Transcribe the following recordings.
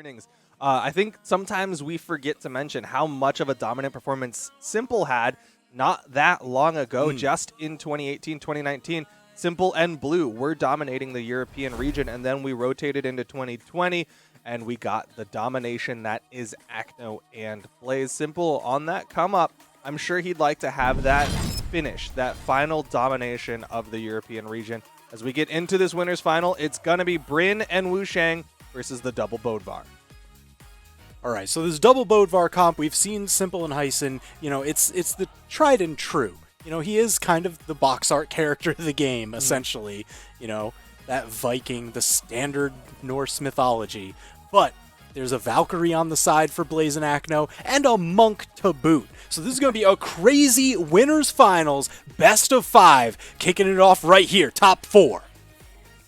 earnings. I think sometimes we forget to mention how much of a dominant performance Simple had not that long ago, just in 2018, 2019. Simple and Blue were dominating the European region, and then we rotated into 2020, and we got the domination that is Acno and Blaze. Simple on that come up. I'm sure he'd like to have that finish, that final domination of the European region. As we get into this winners final, it's going to be Bryn and Wushang versus the double Bodvar. All right, so this double Bodvar comp, we've seen Simple and Hyson, it's the tried and true. He is kind of the box art character of the game, essentially. That Viking, the standard Norse mythology. But there's a Valkyrie on the side for Blaze and Acno, and a Monk to boot. So this is going to be a crazy winners finals, best of 5, kicking it off right here, top 4.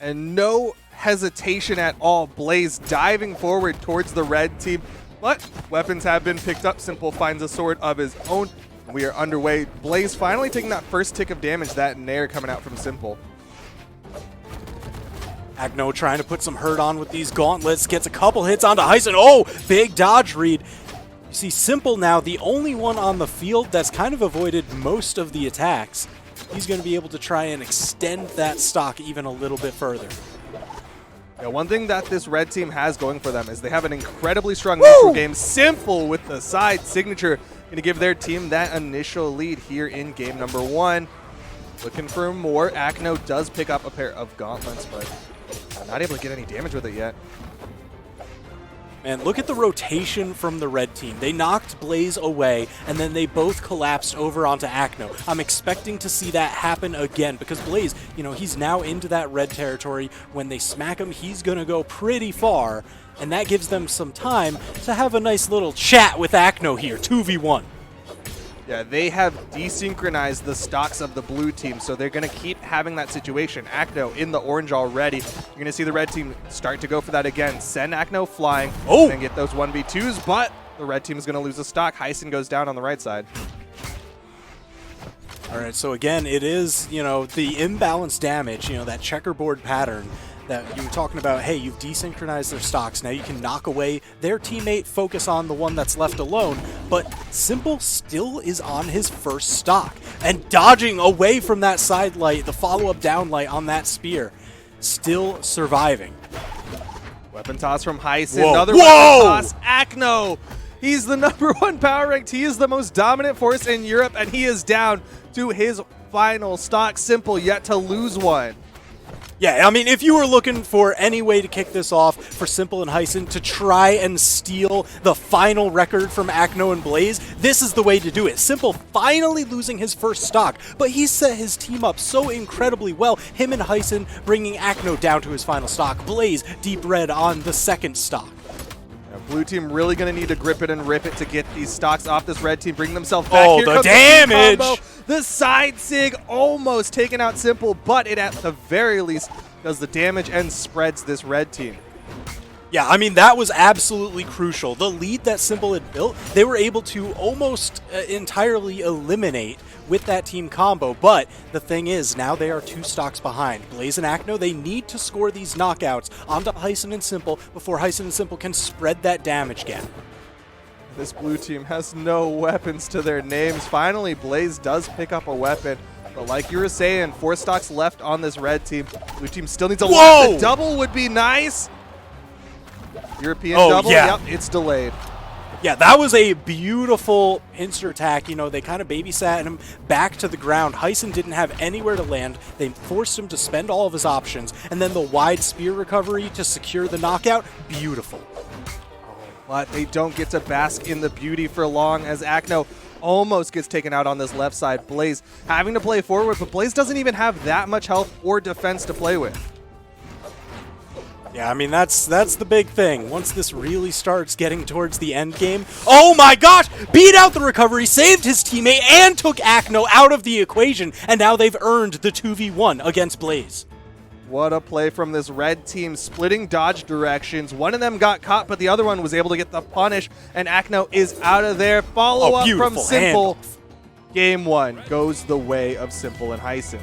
And no hesitation at all. Blaze diving forward towards the red team, but weapons have been picked up. Simple finds a sword of his own. We are underway. Blaze finally taking that first tick of damage, that Nair coming out from Simple. Acno trying to put some hurt on with these gauntlets, gets a couple hits onto Hyson. Oh, big dodge read. You see Simple now, the only one on the field that's kind of avoided most of the attacks. He's going to be able to try and extend that stock even a little bit further. Yeah, one thing that this red team has going for them is they have an incredibly strong neutral game. Simple with the side signature, going to give their team that initial lead here in game number 1. Looking for more. Acno does pick up a pair of gauntlets, but not able to get any damage with it yet. Man, look at the rotation from the red team. They knocked Blaze away, and then they both collapsed over onto Acno. I'm expecting to see that happen again, because Blaze, he's now into that red territory. When they smack him, he's going to go pretty far, and that gives them some time to have a nice little chat with Acno here, 2v1. Yeah, they have desynchronized the stocks of the blue team, so they're going to keep having that situation. Acno in the orange already. You're going to see the red team start to go for that again. Send Acno flying and get those 1v2s, but the red team is going to lose a stock. Hyson goes down on the right side. All right, so again, it is, the imbalanced damage, that checkerboard pattern that you were talking about. Hey, you've desynchronized their stocks. Now you can knock away their teammate, focus on the one that's left alone. But Simple still is on his first stock and dodging away from that side light, the follow-up down light on that spear. Still surviving. Weapon toss from Hyson. Another weapon toss. Acno. He's the #1 power ranked. He is the most dominant force in Europe, and he is down to his final stock. Simple yet to lose one. Yeah, I mean, if you were looking for any way to kick this off for Simple and Hyson to try and steal the final record from Acno and Blaze, this is the way to do it. Simple finally losing his first stock, but he set his team up so incredibly well. Him and Hyson bringing Acno down to his final stock. Blaze deep red on the second stock. Blue team really going to need to grip it and rip it to get these stocks off this red team, bring themselves back. Oh, the damage! The side sig almost taking out Simple, but it at the very least does the damage and spreads this red team. Yeah, I mean, that was absolutely crucial. The lead that Simple had built, they were able to almost entirely eliminate with that team combo, but the thing is, now they are 2 stocks behind. Blaze and Acno, they need to score these knockouts onto Hyson and Simple before Hyson and Simple can spread that damage gap. This blue team has no weapons to their names. Finally, Blaze does pick up a weapon, but like you were saying, 4 stocks left on this red team. Blue team still needs a lot. The double would be nice. European double, yep, it's delayed. Yeah, that was a beautiful pincer attack. They kind of babysat him back to the ground. Hyson didn't have anywhere to land. They forced him to spend all of his options. And then the wide spear recovery to secure the knockout. Beautiful. But they don't get to bask in the beauty for long as Acno almost gets taken out on this left side. Blaze having to play forward, but Blaze doesn't even have that much health or defense to play with. Yeah, I mean, that's the big thing. Once this really starts getting towards the end game, oh my gosh! Beat out the recovery, saved his teammate, and took Acno out of the equation, and now they've earned the 2v1 against Blaze. What a play from this red team, splitting dodge directions. One of them got caught, but the other one was able to get the punish, and Acno is out of there. Follow-up from Simple. Game 1 goes the way of Simple and Hyson.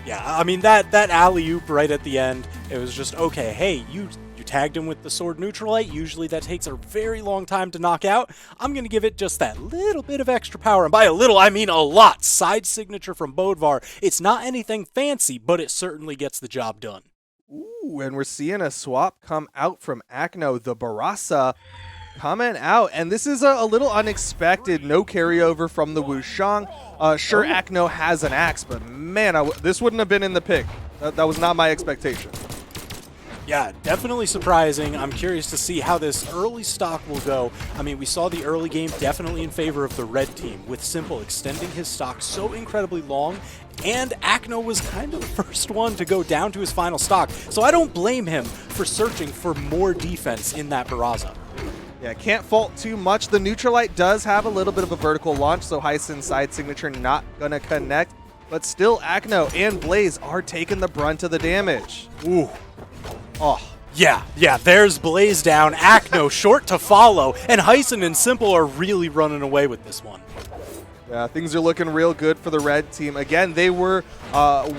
Yeah, I mean, that alley-oop right at the end, it was just, okay, hey, you tagged him with the sword neutralite. Usually that takes a very long time to knock out. I'm going to give it just that little bit of extra power. And by a little, I mean a lot. Side signature from Bodvar. It's not anything fancy, but it certainly gets the job done. Ooh, and we're seeing a swap come out from Akno. The Barasa coming out, and this is a little unexpected. No carryover from the Wushang. Sure, Akno has an axe, but man, this wouldn't have been in the pick. That was not my expectation. Yeah, definitely surprising. I'm curious to see how this early stock will go. I mean, we saw the early game definitely in favor of the red team, with Simple extending his stock so incredibly long, and Akno was kind of the first one to go down to his final stock. So I don't blame him for searching for more defense in that Barraza. Yeah, can't fault too much. The Neutralite does have a little bit of a vertical launch, so Heissen's side signature not going to connect. But still, Akno and Blaze are taking the brunt of the damage. Ooh. Oh. Yeah, there's Blaze down, Akno short to follow, and Heissen and Simple are really running away with this one. Yeah, things are looking real good for the red team. Again, they were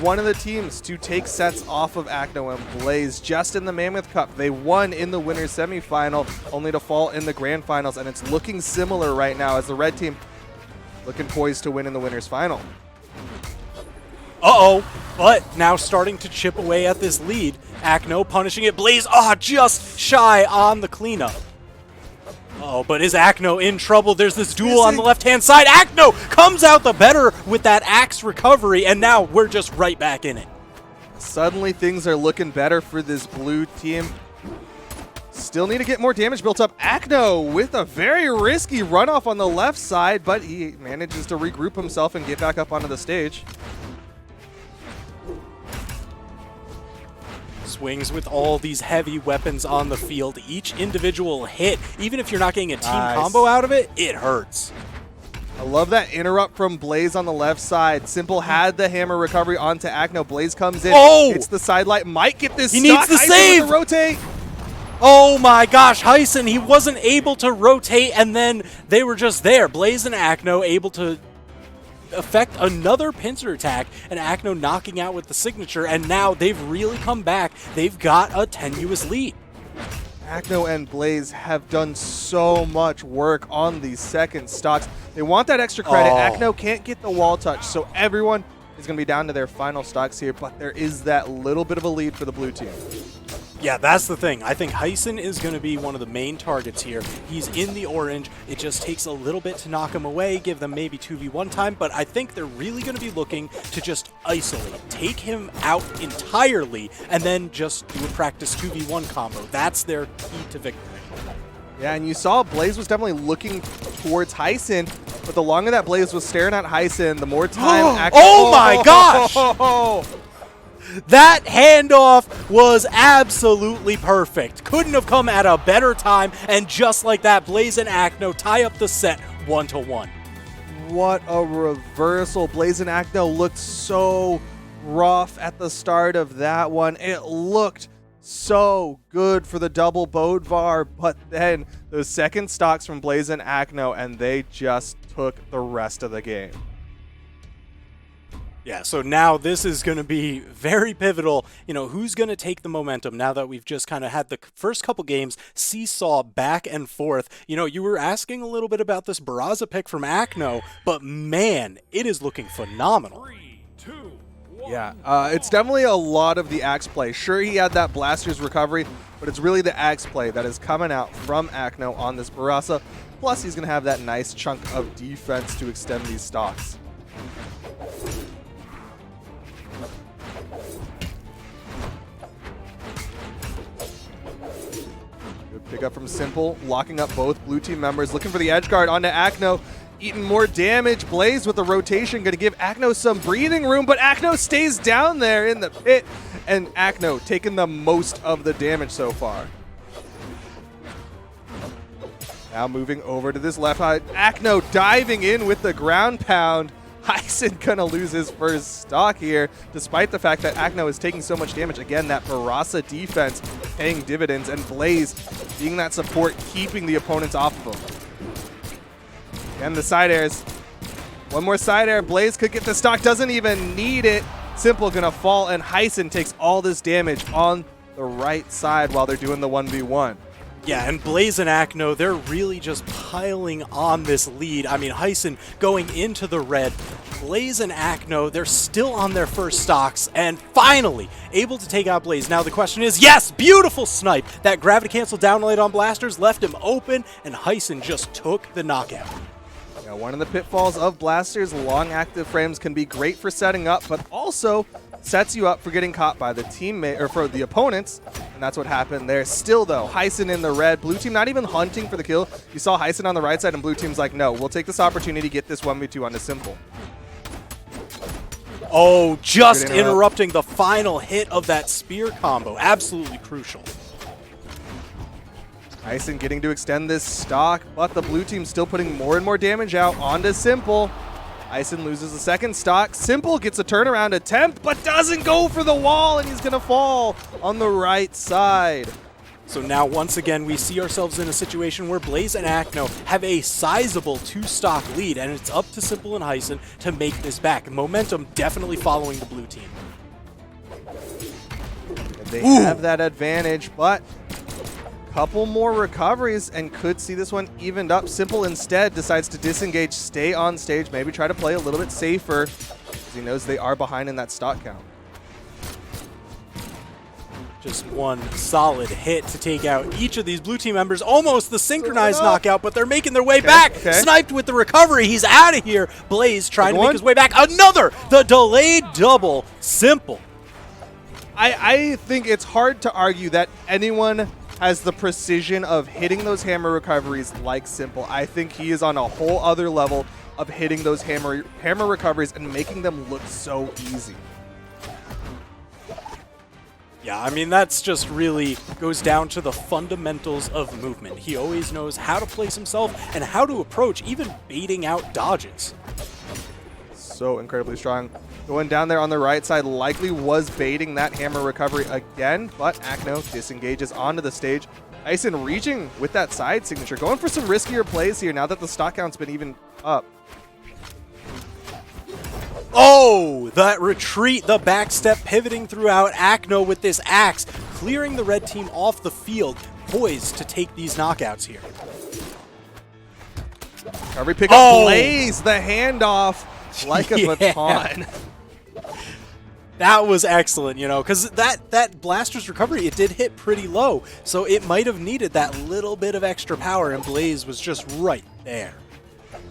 one of the teams to take sets off of Akno and Blaze just in the Mammoth Cup. They won in the winner's semifinal, only to fall in the grand finals, and it's looking similar right now as the red team looking poised to win in the winner's final. Uh-oh, but now starting to chip away at this lead. Akno punishing it. Blaze, just shy on the cleanup. Uh-oh, but is Akno in trouble? There's this duel on the left-hand side. Akno comes out the better with that axe recovery, and now we're just right back in it. Suddenly things are looking better for this blue team. Still need to get more damage built up. Akno with a very risky runoff on the left side, but he manages to regroup himself and get back up onto the stage. Swings with all these heavy weapons on the field. Each individual hit, even if you're not getting a team combo out of it, it hurts. I love that interrupt from Blaze on the left side. Simple had the hammer recovery onto Akno. Blaze comes in. Oh! It's the sidelight. Might get this He stock. needs the Heisen save! with the rotate. Oh my gosh, Heissen, he wasn't able to rotate, and then they were just there. Blaze and Akno able to affect another pincer attack, and Akno knocking out with the signature, and now they've really come back. They've got a tenuous lead. Akno and Blaze have done so much work on these second stocks. They want that extra credit. Akno can't get the wall touch, so everyone is going to be down to their final stocks here, but there is that little bit of a lead for the blue team. Yeah, that's the thing. I think Heissen is going to be one of the main targets here. He's in the orange. It just takes a little bit to knock him away, give them maybe 2v1 time, but I think they're really going to be looking to just isolate, take him out entirely, and then just do a practice 2v1 combo. That's their key to victory. Yeah, and you saw Blaze was definitely looking towards Heissen, but the longer that Blaze was staring at Heissen, the more time Akno— Oh my gosh! That handoff was absolutely perfect. Couldn't have come at a better time, and just like that, Blaze and Akno tie up the set 1-1. What a reversal. Blaze and Akno looked so rough at the start of that one. It looked so good for the double Bodvar, but then those second stocks from Blaze and Akno, and they just took the rest of the game. Yeah, so now this is going to be very pivotal. You know, who's going to take the momentum now that we've just kind of had the first couple games seesaw back and forth? You know, you were asking a little bit about this Barraza pick from Akno, but man, it is looking phenomenal. 3, 2, 1. Yeah, it's definitely a lot of the axe play. Sure, he had that Blaster's recovery, but it's really the axe play that is coming out from Akno on this Barraza. Plus, he's going to have that nice chunk of defense to extend these stocks. Pick up from Simple, locking up both blue team members, looking for the edge guard onto Akno, eating more damage. Blaze with the rotation, going to give Akno some breathing room, but Akno stays down there in the pit, and Akno taking the most of the damage so far. Now moving over to this left side, Akno diving in with the ground pound. Heisen gonna lose his first stock here, despite the fact that Akno is taking so much damage. Again, that Barraza defense paying dividends, and Blaze being that support, keeping the opponents off of him. And the side airs. One more side air. Blaze could get the stock, doesn't even need it. Simple gonna fall, and Heisen takes all this damage on the right side while they're doing the 1v1. Yeah, and Blaze and Akno, they're really just piling on this lead. I mean, Hyson going into the red. Blaze and Akno, they're still on their first stocks, and finally able to take out Blaze. Now the question is, yes, beautiful snipe! That gravity cancel downlight on Blasters left him open, and Hyson just took the knockout. Yeah, one of the pitfalls of Blasters, long active frames can be great for setting up, but also sets you up for getting caught by the teammate or for the opponents, and that's what happened there. Still though, Hyson in the red, blue team not even hunting for the kill. You saw Hyson on the right side and blue team's like, no, we'll take this opportunity to get this 1v2 onto Simple. Oh, just interrupting the final hit of that spear combo. Absolutely crucial. Hyson getting to extend this stock, but the blue team still putting more and more damage out onto Simple. Hyson loses the second stock. Simple gets a turnaround attempt, but doesn't go for the wall, and he's going to fall on the right side. So now, once again, we see ourselves in a situation where Blaze and Akno have a sizable 2-stock lead, and it's up to Simple and Hyson to make this back. Momentum definitely following the blue team. They have that advantage, but couple more recoveries and could see this one evened up. Simple instead decides to disengage, stay on stage, maybe try to play a little bit safer because he knows they are behind in that stock count. Just one solid hit to take out each of these blue team members. Almost the synchronized knockout, but they're making their way back. Sniped with the recovery. He's out of here. Blaze trying to make his way back. Another! The delayed double. Simple. I think it's hard to argue that anyone has the precision of hitting those hammer recoveries like Simple. I think he is on a whole other level of hitting those hammer recoveries and making them look so easy. Yeah, I mean, that's just really goes down to the fundamentals of movement. He always knows how to place himself and how to approach, even baiting out dodges. So incredibly strong. Going down there on the right side, likely was baiting that hammer recovery again, but Akno disengages onto the stage. Hyson reaching with that side signature, going for some riskier plays here now that the stock count's been even up. Oh, that retreat, the backstep pivoting throughout. Akno with this axe, clearing the red team off the field, poised to take these knockouts here. Recovery pick up Blaze, the handoff like a baton. That was excellent, you know, because that Blaster's recovery, it did hit pretty low, so it might have needed that little bit of extra power, and Blaze was just right there.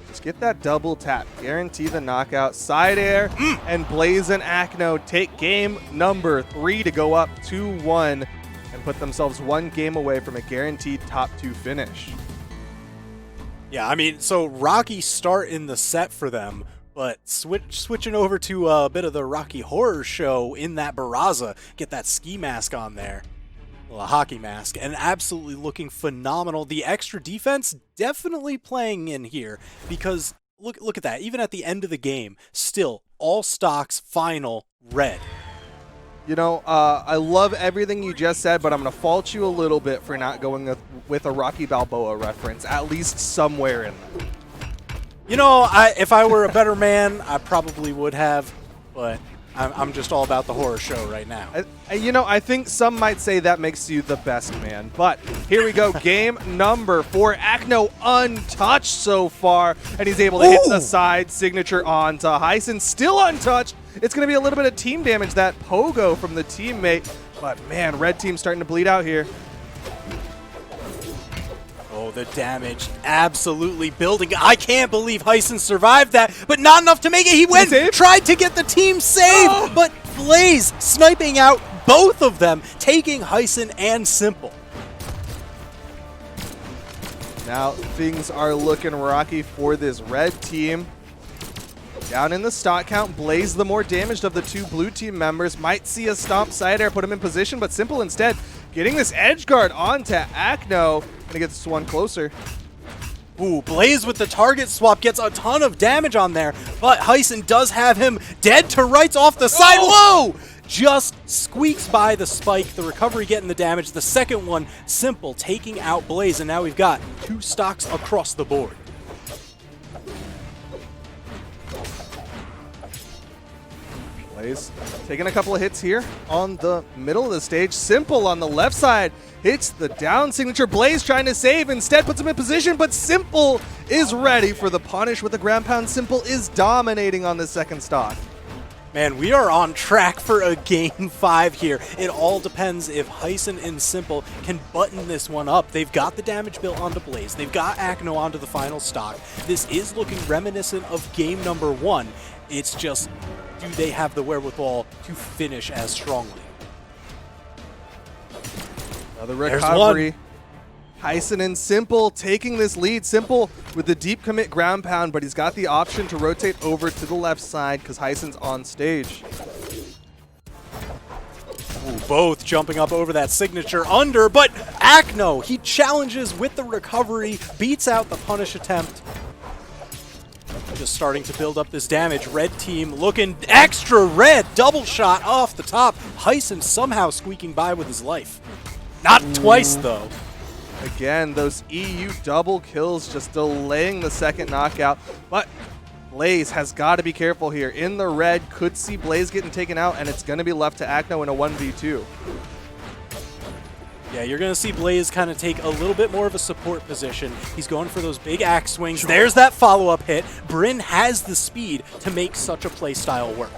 Just get that double tap, guarantee the knockout, side air, and Blaze and Akno take game number 3 to go up 2-1 and put themselves one game away from a guaranteed top 2 finish. Yeah, I mean, so rocky start in the set for them, but switching over to a bit of the Rocky Horror Show in that Barraza, get that ski mask on there, well, a hockey mask, and absolutely looking phenomenal. The extra defense definitely playing in here because look at that. Even at the end of the game, still all stocks final red. You know, I love everything you just said, but I'm going to fault you a little bit for not going with a Rocky Balboa reference, at least somewhere in there. You know, if I were a better man, I probably would have, but I'm just all about the horror show right now. You know, I think some might say that makes you the best man, but here we go. Game number 4. Akno untouched so far, and he's able to hit the side signature onto Hyson. Still untouched. It's going to be a little bit of team damage, that pogo from the teammate, but man, red team starting to bleed out here. Oh, the damage absolutely building. I can't believe Hyson survived that, but not enough to make it. He went, tried to get the team saved, but Blaze sniping out both of them, taking Hyson and Simple. Now things are looking rocky for this red team. Down in the stock count, Blaze, the more damaged of the 2 blue team members, might see a stomp side air, put him in position, but Simple instead getting this edge guard onto Akno. Gonna get this one closer. Ooh, Blaze with the target swap gets a ton of damage on there, but Hyson does have him dead to rights off the side. Whoa! Just squeaks by the spike, the recovery getting the damage. The second one, Simple taking out Blaze, and now we've got 2 stocks across the board. Blaze taking a couple of hits here on the middle of the stage. Simple on the left side hits the down signature. Blaze trying to save, instead puts him in position, but Simple is ready for the punish with the ground pound. Simple is dominating on the second stock. Man, we are on track for a Game 5 here. It all depends if Hyson and Simple can button this one up. They've got the damage built onto Blaze. They've got Akno onto the final stock. This is looking reminiscent of game number 1. It's just, do they have the wherewithal to finish as strongly? Another recovery. Hyson and Simple taking this lead. Simple with the deep commit ground pound, but he's got the option to rotate over to the left side because Hyson's on stage. Ooh, both jumping up over that signature under, but Akno, he challenges with the recovery, beats out the punish attempt. Just starting to build up this damage. Red team looking extra red. Double shot off the top. Hyson somehow squeaking by with his life. Not twice, though. Again, those EU double kills just delaying the second knockout. But Blaze has got to be careful here. In the red, could see Blaze getting taken out, and it's going to be left to Akno in a 1v2. Yeah, you're going to see Blaze kind of take a little bit more of a support position. He's going for those big axe swings. There's that follow-up hit. Bryn has the speed to make such a play style work.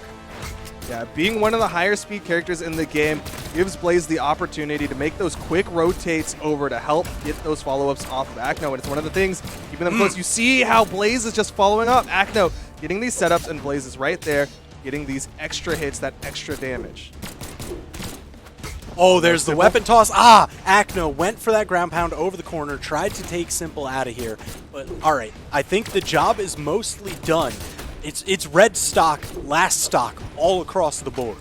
Yeah, being one of the higher speed characters in the game gives Blaze the opportunity to make those quick rotates over to help get those follow-ups off of Akno, and it's one of the things keeping them close. You see how Blaze is just following up. Akno getting these setups, and Blaze is right there getting these extra hits, that extra damage. Oh, there's the weapon toss. Ah, Akno went for that ground pound over the corner, tried to take Simple out of here. But all right, I think the job is mostly done. It's red stock, last stock, all across the board.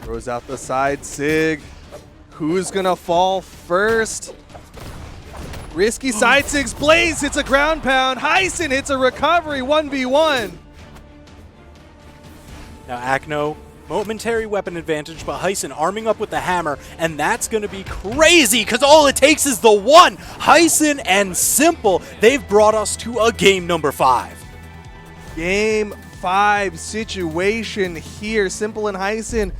Throws out the side sig. Who's gonna fall first? Risky side sigs. Blaze hits a ground pound. Hyson hits a recovery. 1v1. Now Akno, momentary weapon advantage, but Hyson arming up with the hammer, and that's going to be crazy because all it takes is the one. Hyson and Simple, they've brought us to a game number 5. Game 5 situation here. Simple and Hyson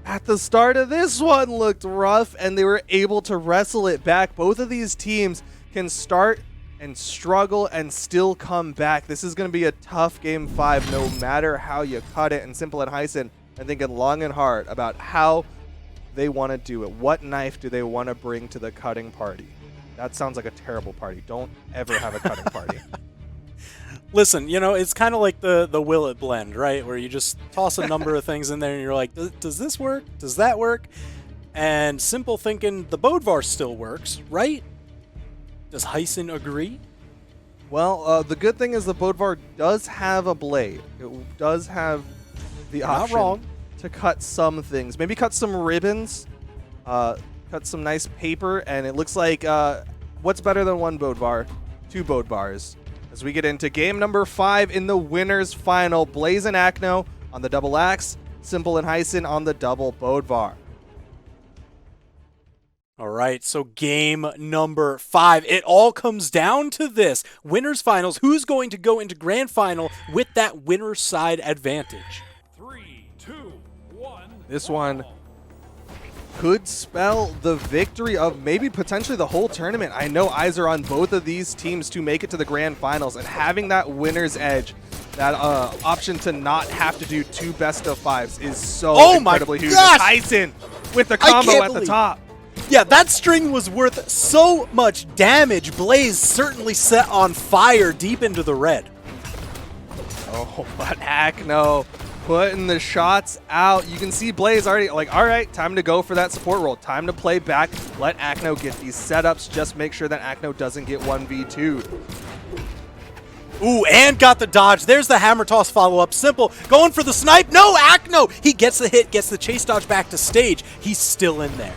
at the start of this one looked rough, and they were able to wrestle it back. Both of these teams can start and struggle and still come back. This is going to be a tough game 5 no matter how you cut it. And Simple and Hyson are thinking long and hard about how they want to do it. What knife do they want to bring to the cutting party? That sounds like a terrible party. Don't ever have a cutting party. Listen, you know, it's kind of like the Will It blend, right? Where you just toss a number of things in there and you're like, does this work? Does that work? And Simple thinking the Bodvar still works, right? Does Hyson agree? Well, the good thing is the Bodvar does have a blade. It does have the option Not wrong. to cut some things. Maybe cut some ribbons, cut some nice paper, and it looks like what's better than one Bodvar? 2 Bodvars. As we get into game number 5 in the winners final, Blaze and Akno on the double axe, Simple and Hyson on the double Bodvar. All right, so game number 5. It all comes down to this. Winners finals. Who's going to go into grand final with that winner side advantage? 3, 2, 1. This one could spell the victory of maybe potentially the whole tournament. I know eyes are on both of these teams to make it to the grand finals, and having that winner's edge, that option to not have to do 2 best of 5s is so incredibly huge. Hyson with the combo at the top. Yeah, that string was worth so much damage. Blaze certainly set on fire deep into the red. Oh, but Akno putting the shots out. You can see Blaze already like, all right, time to go for that support role. Time to play back. Let Akno get these setups. Just make sure that Akno doesn't get 1v2'd. Ooh, and got the dodge. There's the hammer toss follow-up. Simple. Going for the snipe. No, Akno! He gets the hit, gets the chase dodge back to stage. He's still in there.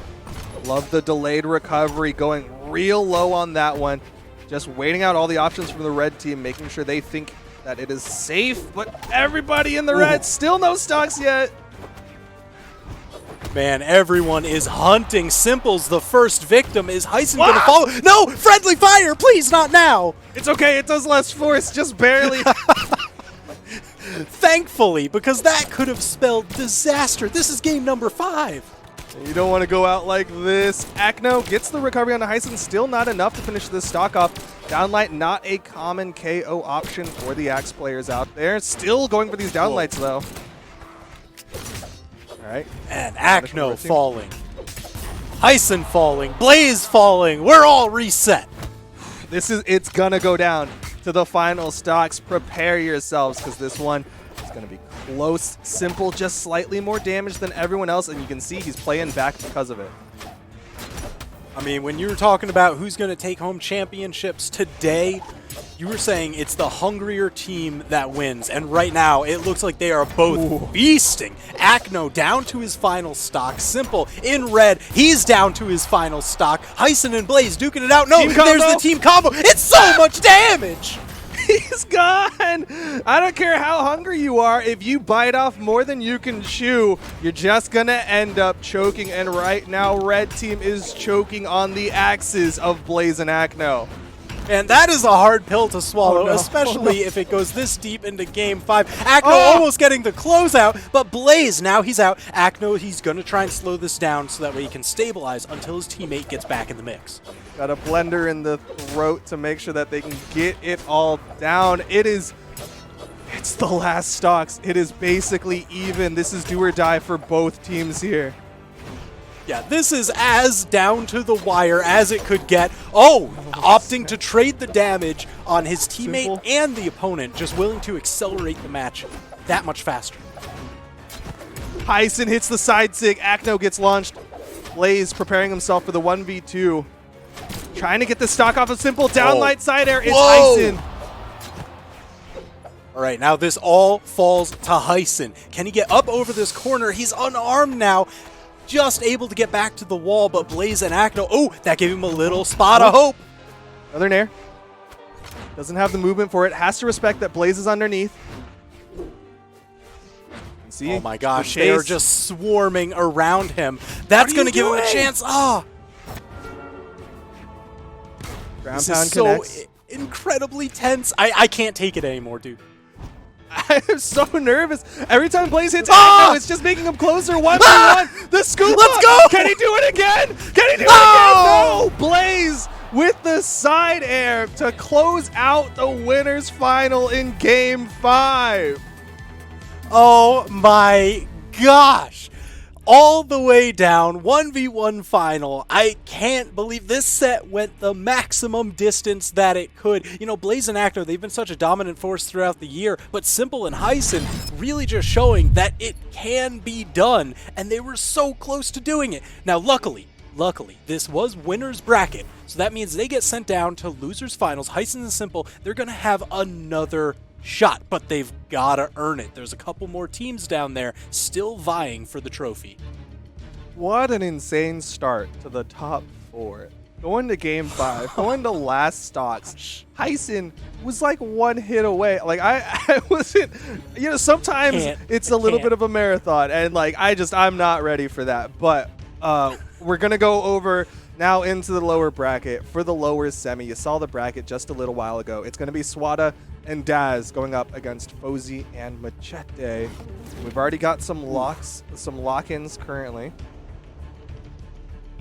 Love the delayed recovery, going real low on that one. Just waiting out all the options from the red team, making sure they think that it is safe, but everybody in the red, still no stocks yet. Man, everyone is hunting. Simple's the first victim. Is Hyson going to follow? No! Friendly fire! Please, not now! It's okay, it does less force, just barely. Thankfully, because that could have spelled disaster. This is game number 5. You don't want to go out like this. Akno gets the recovery on the Heisen, still not enough to finish this stock off. Downlight, not a common KO option for the Axe players out there. Still going for these downlights, though. All right. And Akno falling. Heisen falling. Blaze falling. We're all reset. It's going to go down to the final stocks. Prepare yourselves, because this one is going to be close. Simple, just slightly more damage than everyone else, and you can see he's playing back because of it. I mean, when you were talking about who's going to take home championships today, you were saying it's the hungrier team that wins. And right now, it looks like they are both feasting. Akno down to his final stock. Simple in red. He's down to his final stock. Heisen and Blaze duking it out. No, there's the team combo. It's so much damage. He's gone! I don't care how hungry you are, if you bite off more than you can chew, you're just gonna end up choking, and right now red team is choking on the axes of Blaze and Akno. And that is a hard pill to swallow, especially if it goes this deep into game 5. Akno almost getting the closeout, but Blaze, now he's out. Akno, he's going to try and slow this down so that way he can stabilize until his teammate gets back in the mix. Got a blender in the throat to make sure that they can get it all down. It's the last stocks. It is basically even. This is do or die for both teams here. Yeah, this is as down to the wire as it could get. Oh, opting to trade the damage on his teammate and the opponent, just willing to accelerate the match that much faster. Heisen hits the side sig. Akno gets launched. Blaze preparing himself for the 1v2. Trying to get the stock off of Simple. Downlight side air. It's Heisen. All right, now this all falls to Heisen. Can he get up over this corner? He's unarmed now. Just able to get back to the wall, but Blaze and Akno, that gave him a little spot of hope. Another nair. Doesn't have the movement for it. Has to respect that Blaze is underneath. See, oh my gosh, they are just swarming around him. That's going to give him a chance. Ground this pound is so connects. Incredibly tense. I can't take it anymore, dude. I'm so nervous. Every time Blaze hits Akno, it's just making him closer. 1v1. The scoop. Let's go. Can he do it again? Can he do it again? No. Blaze with the side air to close out the winners final in game 5. Oh my gosh. All the way down, 1v1 final. I can't believe this set went the maximum distance that it could. You know, Blaze and Akno, they've been such a dominant force throughout the year, but Simple and Heisen really just showing that it can be done, and they were so close to doing it. Now, luckily, this was winner's bracket, so that means they get sent down to losers finals. Heisen and Simple, they're going to have another shot, but they've got to earn it. There's a couple more teams down there still vying for the trophy. What an insane start to the top 4. Going to game 5, going to last stocks. Heisen was like one hit away. Like I wasn't, you know, sometimes it's a little bit of a marathon, and like I'm not ready for that. But we're gonna go over now into the lower bracket for the lower semi. You saw the bracket just a little while ago. It's gonna be Swada and Daz going up against Fozy and Machete. We've already got some lock-ins currently.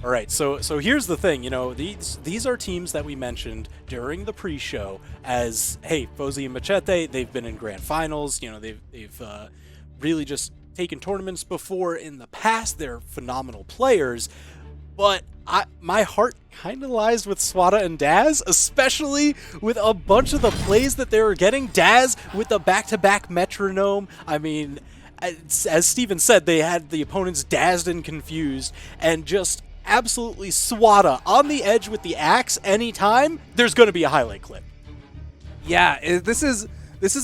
All right, so here's the thing, you know, these are teams that we mentioned during the pre-show as, hey, Fozy and Machete, they've been in grand finals, you know, they've really just taken tournaments before in the past. They're phenomenal players, but my heart kind of lies with Swada and Daz, especially with a bunch of the plays that they were getting. Daz with the back-to-back metronome. I mean, as Steven said, they had the opponents dazzed and confused, and just absolutely Swada on the edge with the axe anytime. There's going to be a highlight clip. Yeah, this is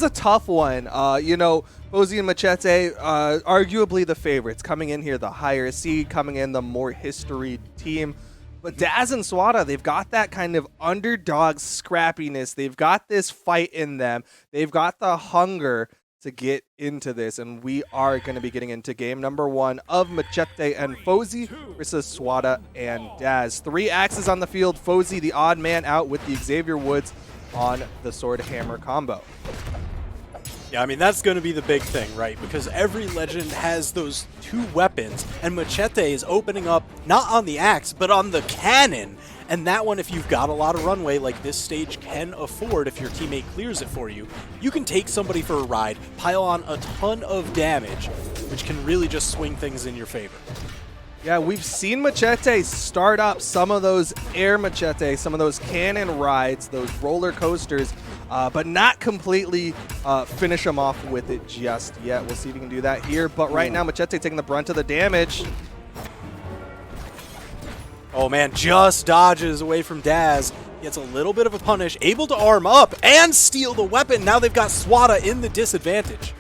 a tough one. You know, Fozy and Machete, arguably the favorites, coming in here the higher seed, coming in the more history team. But Daz and Swada, they've got that kind of underdog scrappiness. They've got this fight in them. They've got the hunger to get into this, and we are going to be getting into game number 1 of Machete and Fozy versus Swada and Daz. 3 axes on the field. Fozy, the odd man out with the Xavier Woods on the sword hammer combo. Yeah, I mean, that's going to be the big thing, right? Because every legend has those 2 weapons, and Machete is opening up not on the axe, but on the cannon. And that one, if you've got a lot of runway like this stage can afford, if your teammate clears it for you, you can take somebody for a ride, pile on a ton of damage, which can really just swing things in your favor. Yeah, we've seen Machete start up some of those air Machete, some of those cannon rides, those roller coasters, but not completely finish them off with it just yet. We'll see if he can do that here. But right now, Machete taking the brunt of the damage. Oh man, just dodges away from Daz. Gets a little bit of a punish, able to arm up and steal the weapon. Now they've got Swada in the disadvantage.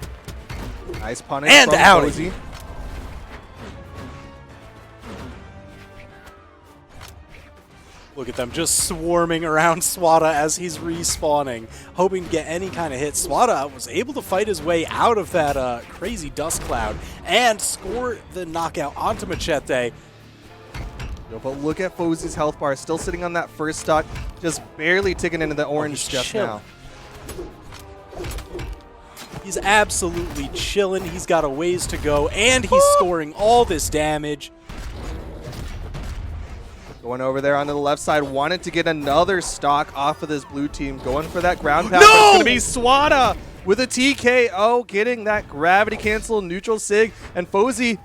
Nice punish and from out. Cozy. Look at them just swarming around Swada as he's respawning, hoping to get any kind of hit. Swada was able to fight his way out of that crazy dust cloud and score the knockout onto Machete. But look at Fozy's health bar, still sitting on that first stock, just barely ticking into the orange just chilling. now. He's absolutely chilling. He's got a ways to go, and he's scoring all this damage. Going over there onto the left side, wanted to get another stock off of this blue team, going for that ground pound. No! But it's going to be Swada with a TKO, getting that gravity cancel, neutral sig, and Fozy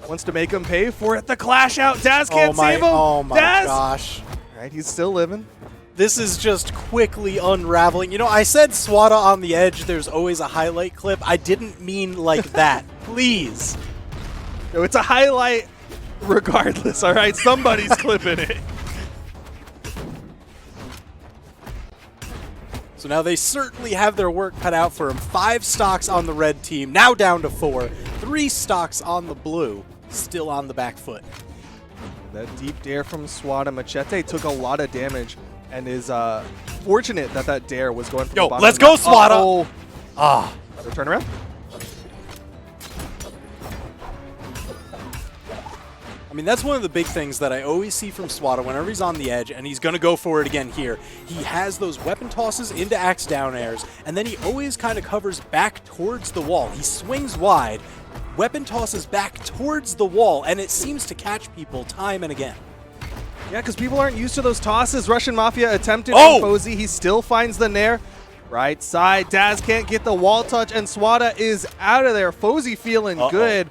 wants to make him pay for it. The clash out, Daz can't save him. Oh my Daz! gosh. Right, he's still living. This is just quickly unraveling. You know, I said Swada on the edge, there's always a highlight clip. I didn't mean like that. Please. No, it's a highlight regardless, all right? Somebody's clipping it. So now they certainly have their work cut out for him. 5 stocks on the red team, now down to 4. 3 stocks on the blue, still on the back foot. That deep dare from Swada. Machete took a lot of damage and is fortunate that that dare was going for the bottom. Let's go, Swada! Uh-oh. Ah. So turn around. I mean, that's one of the big things that I always see from Swada whenever he's on the edge, and he's going to go for it again here. He has those weapon tosses into axe down airs, and then he always kind of covers back towards the wall. He swings wide, weapon tosses back towards the wall, and it seems to catch people time and again. Yeah, because people aren't used to those tosses. Russian Mafia attempted Oh! on Fozy. He still finds the nair. Right side, Daz can't get the wall touch, and Swada is out of there. Fozy feeling good.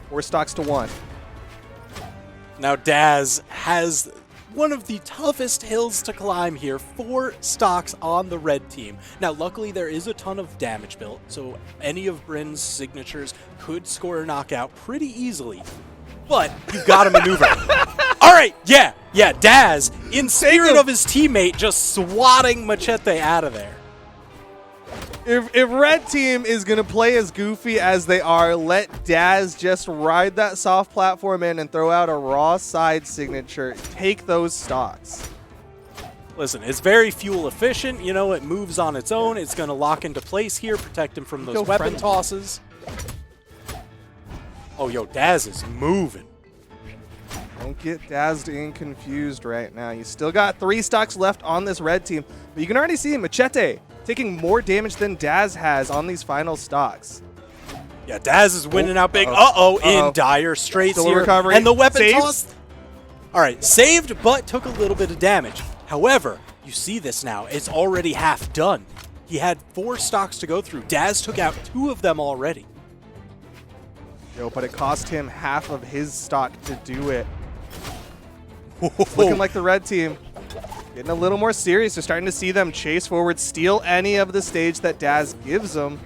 4 stocks to 1. Now Daz has one of the toughest hills to climb here. 4 stocks on the red team. Now luckily there is a ton of damage built, so any of Bryn's signatures could score a knockout pretty easily. But you've got to maneuver. All right, yeah, Daz, in spirit of his teammate, just swatting Machete out of there. If red team is going to play as goofy as they are, let Daz just ride that soft platform in and throw out a raw side signature. Take those stocks. Listen, it's very fuel efficient. You know, it moves on its own. It's going to lock into place here, protect him from those weapon tosses. Oh, yo, Daz is moving. Don't get Dazed and confused right now. You still got 3 stocks left on this red team, but you can already see Machete taking more damage than Daz has on these final stocks. Yeah, Daz is winning out big. In dire straits Still here. recovery. And the weapon Saved? toss. All right, saved, but took a little bit of damage. However, you see this now. It's already half done. He had 4 stocks to go through. Daz took out 2 of them already. Yo, but it cost him half of his stock to do it. Looking like the red team getting a little more serious. They're starting to see them chase forward, steal any of the stage that Daz gives them.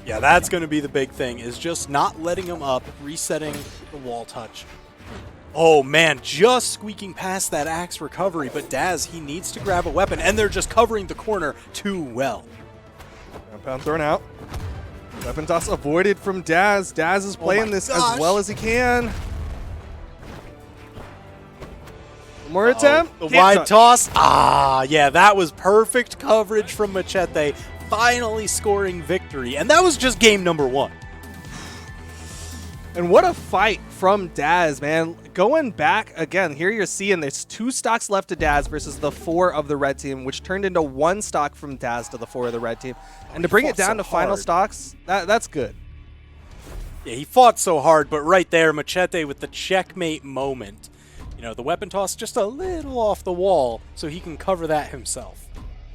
Yeah, that's going to be the big thing, is just not letting him up, resetting the wall touch. Oh, man, just squeaking past that axe recovery, but Daz, he needs to grab a weapon, and they're just covering the corner too well. Compound thrown out. Weapon toss avoided from Daz. Daz is playing this as well as he can. More attempt. The wide toss. Ah, yeah, that was perfect coverage from Machete, finally scoring victory. And that was just game number 1. And what a fight from Daz, man. going back again, here you're seeing there's 2 stocks left to Daz versus the 4 of the red team, which turned into 1 stock from Daz to the 4 of the red team. And to bring it down to final stocks, that's good. Yeah, he fought so hard, but right there, Machete with the checkmate moment. You know, the weapon toss just a little off the wall, so he can cover that himself.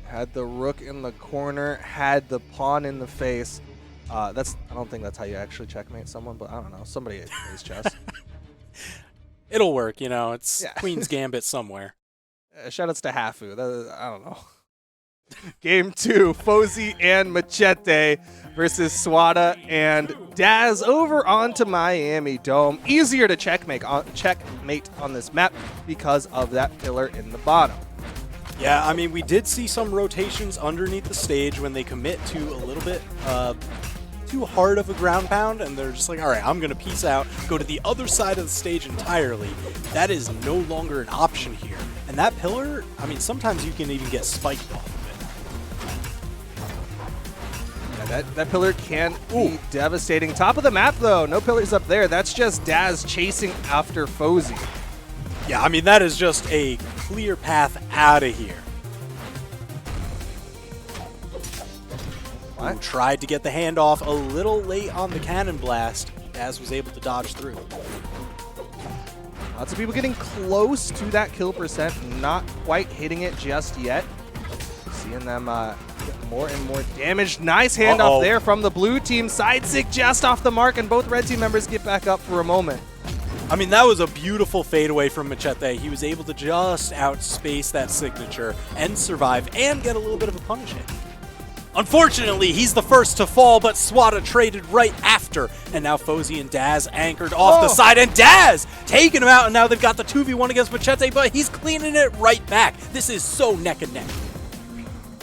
Had the rook in the corner, had the pawn in the face. I don't think that's how you actually checkmate someone, but I don't know. Somebody plays chess. It'll work, you know. It's Yeah. Queen's Gambit somewhere. Shoutouts to Hafu. I don't know. Game 2, Fozy and Machete versus Swada and Daz over onto Miami Dome. Easier to checkmate on this map because of that pillar in the bottom. Yeah, I mean, we did see some rotations underneath the stage when they commit to a little bit too hard of a ground pound, and they're just like, all right, I'm going to peace out, go to the other side of the stage entirely. That is no longer an option here. And that pillar, I mean, sometimes you can even get spiked off of it. Yeah, that pillar can be devastating. Top of the map, though. No pillars up there. That's just Daz chasing after Fozy. Yeah, I mean, that is just a clear path out of here. What? Ooh, tried to get the handoff a little late on the cannon blast. Daz was able to dodge through. Lots of people getting close to that kill percent, not quite hitting it just yet. Seeing them get more and more damage. Nice handoff there from the blue team. Side sig just off the mark, and both red team members get back up for a moment. I mean, that was a beautiful fadeaway from Machete. He was able to just outspace that signature and survive and get a little bit of a punish hit. Unfortunately, he's the first to fall, but Swada traded right after. And now Fozy and Daz anchored off the side, and Daz taking him out, and now they've got the 2v1 against Machete, but he's cleaning it right back. This is so neck and neck.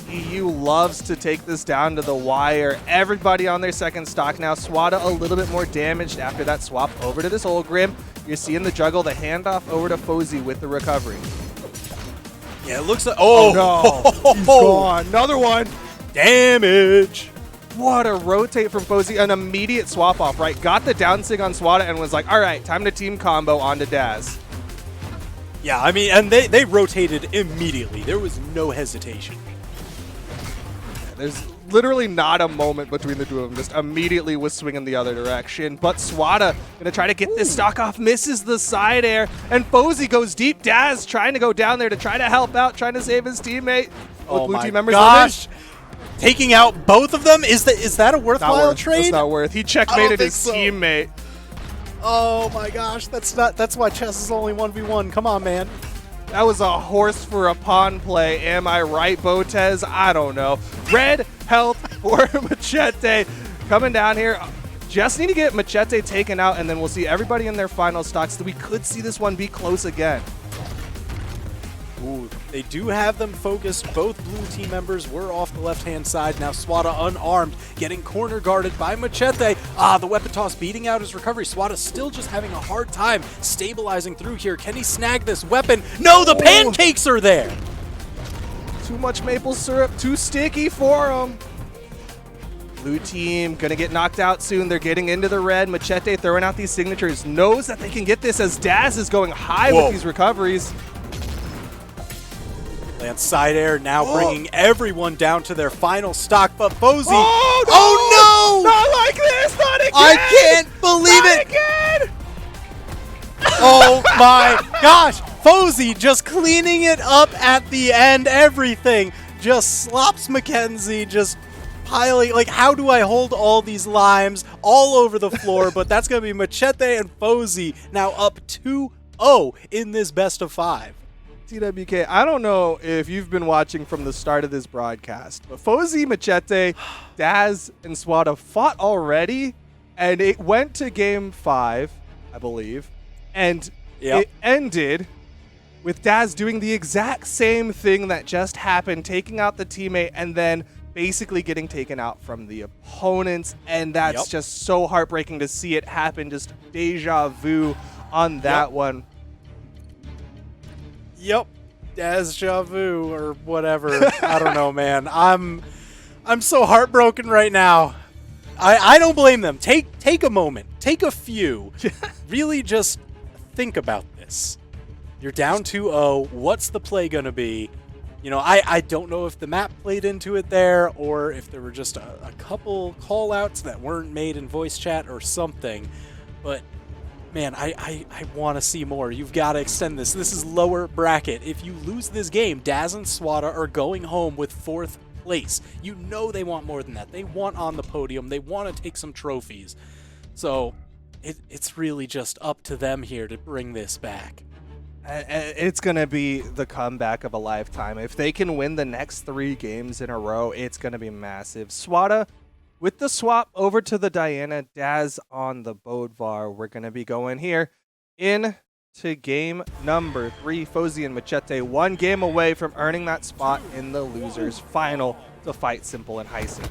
EU loves to take this down to the wire. Everybody on their second stock now. Swada a little bit more damaged after that swap over to this Olgrim. You're seeing the juggle, the handoff over to Fozy with the recovery. Yeah, it looks like... Oh, no. He's gone. Another one. Damage. What a rotate from Fozy. An immediate swap off, right? Got the down sig on Swada and was like, all right, time to team combo onto Daz. Yeah, I mean, and they rotated immediately. There was no hesitation. There's literally not a moment between the two of them. Just immediately was swinging the other direction. But Swada going to try to get this stock off, misses the side air, and Fozy goes deep. Daz trying to go down there to try to help out, trying to save his teammate. Oh blue my team members gosh. Taking out both of them? Is that a worthwhile trade? It's not worth. He checkmated his teammate. Oh my gosh, that's why chess is only 1v1. Come on, man. That was a horse for a pawn play. Am I right, Botez? I don't know. Red health for Machete coming down here. Just need to get Machete taken out, and then we'll see everybody in their final stocks. We could see this one be close again. Ooh, they do have them focused. Both blue team members were off the left-hand side. Now Swada unarmed, getting corner guarded by Machete. The weapon toss beating out his recovery. Swada still just having a hard time stabilizing through here. Can he snag this weapon? No, the pancakes are there! Too much maple syrup, too sticky for him. Blue team gonna get knocked out soon. They're getting into the red. Machete throwing out these signatures. Knows that they can get this as Daz is going high with these recoveries. Lance side air now bringing everyone down to their final stock, but Fozy... Oh no! Not like this! Not again! I can't believe it! Again! Oh my gosh! Fozy just cleaning it up at the end. Everything just slops Mackenzie, just piling. Like, how do I hold all these limes all over the floor? But that's going to be Machete and Fozy now up 2-0 in this best of 5. TWK, I don't know if you've been watching from the start of this broadcast, but Fozy, Machete, Daz, and Swada fought already, and it went to game 5, I believe, and it ended with Daz doing the exact same thing that just happened, taking out the teammate, and then basically getting taken out from the opponents, and that's just so heartbreaking to see it happen, just deja vu on that one. Yep, deja vu or whatever. I don't know, man. I'm so heartbroken right now. I don't blame them. Take a moment. Take a few. Really just think about this. You're down 2-0. What's the play going to be? You know, I don't know if the map played into it there or if there were just a couple call-outs that weren't made in voice chat or something. But, man, I want to see more. You've got to extend this. This is lower bracket. If you lose this game, Daz and Swada are going home with 4th place. You know they want more than that. They want on the podium. They want to take some trophies. So it's really just up to them here to bring this back. It's going to be the comeback of a lifetime. If they can win the next 3 games in a row, it's going to be massive. Swada, with the swap over to the Diana, Daz on the Bodvar. We're going to be going here into game number 3. Fozy and Machete 1 game away from earning that spot in the losers final to fight Simple and Heisen.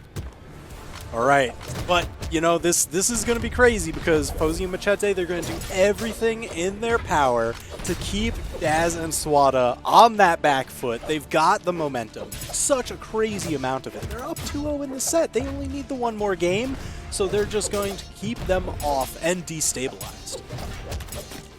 All right, but you know this is going to be crazy because Fozy and Machete, they're going to do everything in their power to keep Daz and Swada on that back foot. They've got the momentum, such a crazy amount of it. They're up 2-0 in the set. They only need the 1 more game, so they're just going to keep them off and destabilized.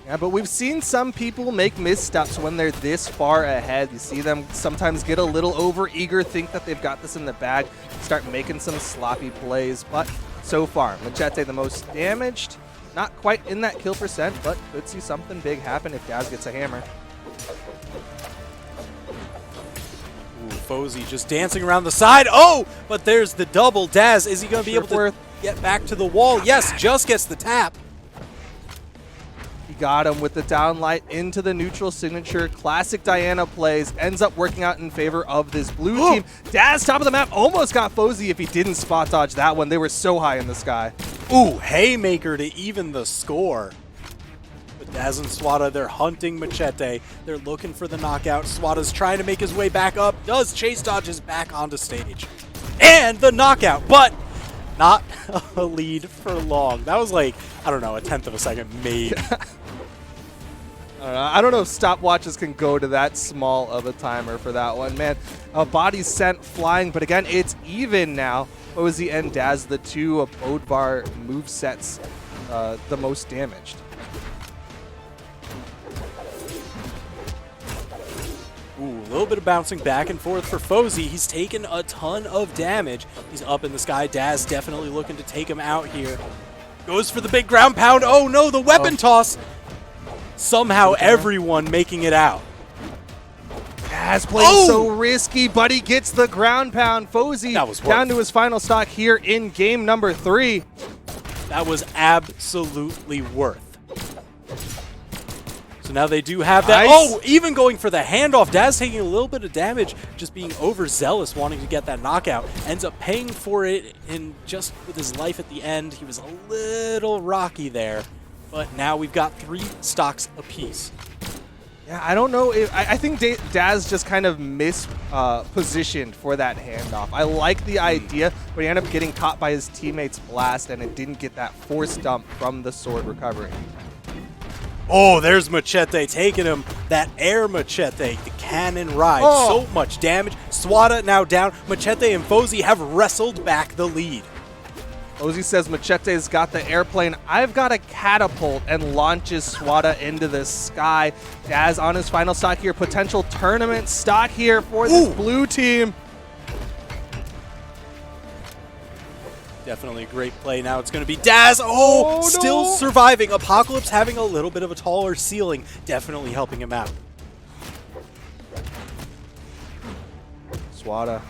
Yeah, but we've seen some people make missteps when they're this far ahead. You see them sometimes get a little over-eager, think that they've got this in the bag, start making some sloppy plays. But so far, Machete the most damaged. Not quite in that kill percent, but could see something big happen if Daz gets a hammer. Ooh, Fozy just dancing around the side. Oh, but there's the double. Daz, is he going to be able to get back to the wall? Yes, just gets the tap. Got him with the downlight into the neutral signature. Classic Diana plays. Ends up working out in favor of this blue team. Daz, top of the map, almost got Fozy if he didn't spot dodge that one. They were so high in the sky. Ooh, haymaker to even the score. But Daz and Swada, they're hunting Machete. They're looking for the knockout. Swada's trying to make his way back up. Does chase dodges back onto stage. And the knockout, but not a lead for long. That was like, I don't know, a 1/10 of a second, maybe. I don't know if stopwatches can go to that small of a timer for that one, man. Body sent flying, but again, it's even now. Fozy and Daz, the 2 of Bodvar movesets, the most damaged. Ooh, a little bit of bouncing back and forth for Fozy. He's taken a ton of damage. He's up in the sky. Daz definitely looking to take him out here. Goes for the big ground pound. Oh no, the weapon toss. Somehow everyone making it out. Daz playing so risky, but he gets the ground pound. Fozy down to his final stock here in game number 3. That was absolutely worth. So now they do have that. Nice. Oh, even going for the handoff. Daz taking a little bit of damage, just being overzealous, wanting to get that knockout. Ends up paying for it in just with his life at the end. He was a little rocky there. But now we've got 3 stocks apiece. Yeah, I don't know if I think Daz just kind of mispositioned for that handoff. I like the idea, but he ended up getting caught by his teammate's blast, and it didn't get that force dump from the sword recovery. Oh, there's Machete taking him. That air Machete, the cannon ride. So much damage. Swada now down. Machete and Fozy have wrestled back the lead. Fozy says Machete's got the airplane. I've got a catapult, and launches Swada into the sky. Daz on his final stock here. Potential tournament stock here for this blue team. Definitely a great play. Now it's going to be Daz. Oh, still surviving. Apocalypse having a little bit of a taller ceiling. Definitely helping him out. Swada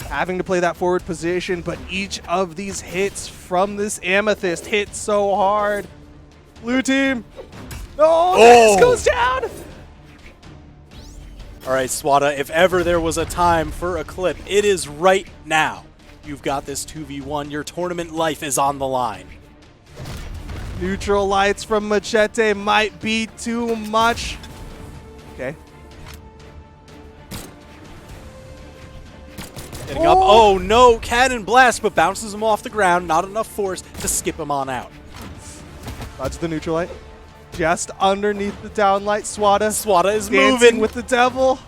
having to play that forward position, but each of these hits from this Amethyst hit so hard. Blue team. Daz goes down. All right, Swada, if ever there was a time for a clip, it is right now. You've got this 2v1. Your tournament life is on the line. Neutral lights from Machete might be too much. Okay. Getting up. Oh no, cannon blast, but bounces him off the ground. Not enough force to skip him on out. That's the neutral light. Just underneath the downlight, Swada. Swada is dancing moving with the devil.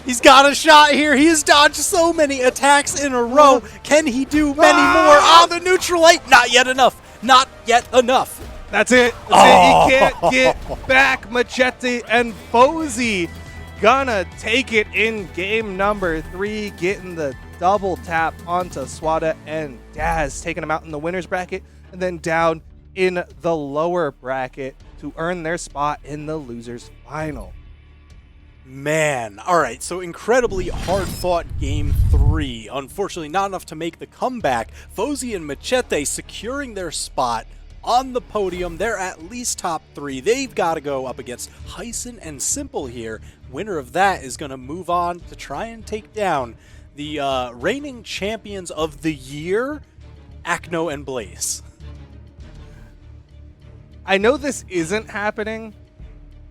He's got a shot here. He has dodged so many attacks in a row. Can he do many more? Ah, the neutral light. Not yet enough. Not yet enough. That's it. That's it. He can't get back. Machete and Fozy gonna take it in game number 3, getting the double tap onto Swada and Daz, taking them out in the winner's bracket and then down in the lower bracket to earn their spot in the loser's final. Man, all right, so incredibly hard-fought game 3. Unfortunately, not enough to make the comeback. Fozy and Machete securing their spot on the podium. They're at least top 3. They've got to go up against Hyson and Simple here. Winner of that is going to move on to try and take down the reigning champions of the year, Acno and Blaze. I know this isn't happening,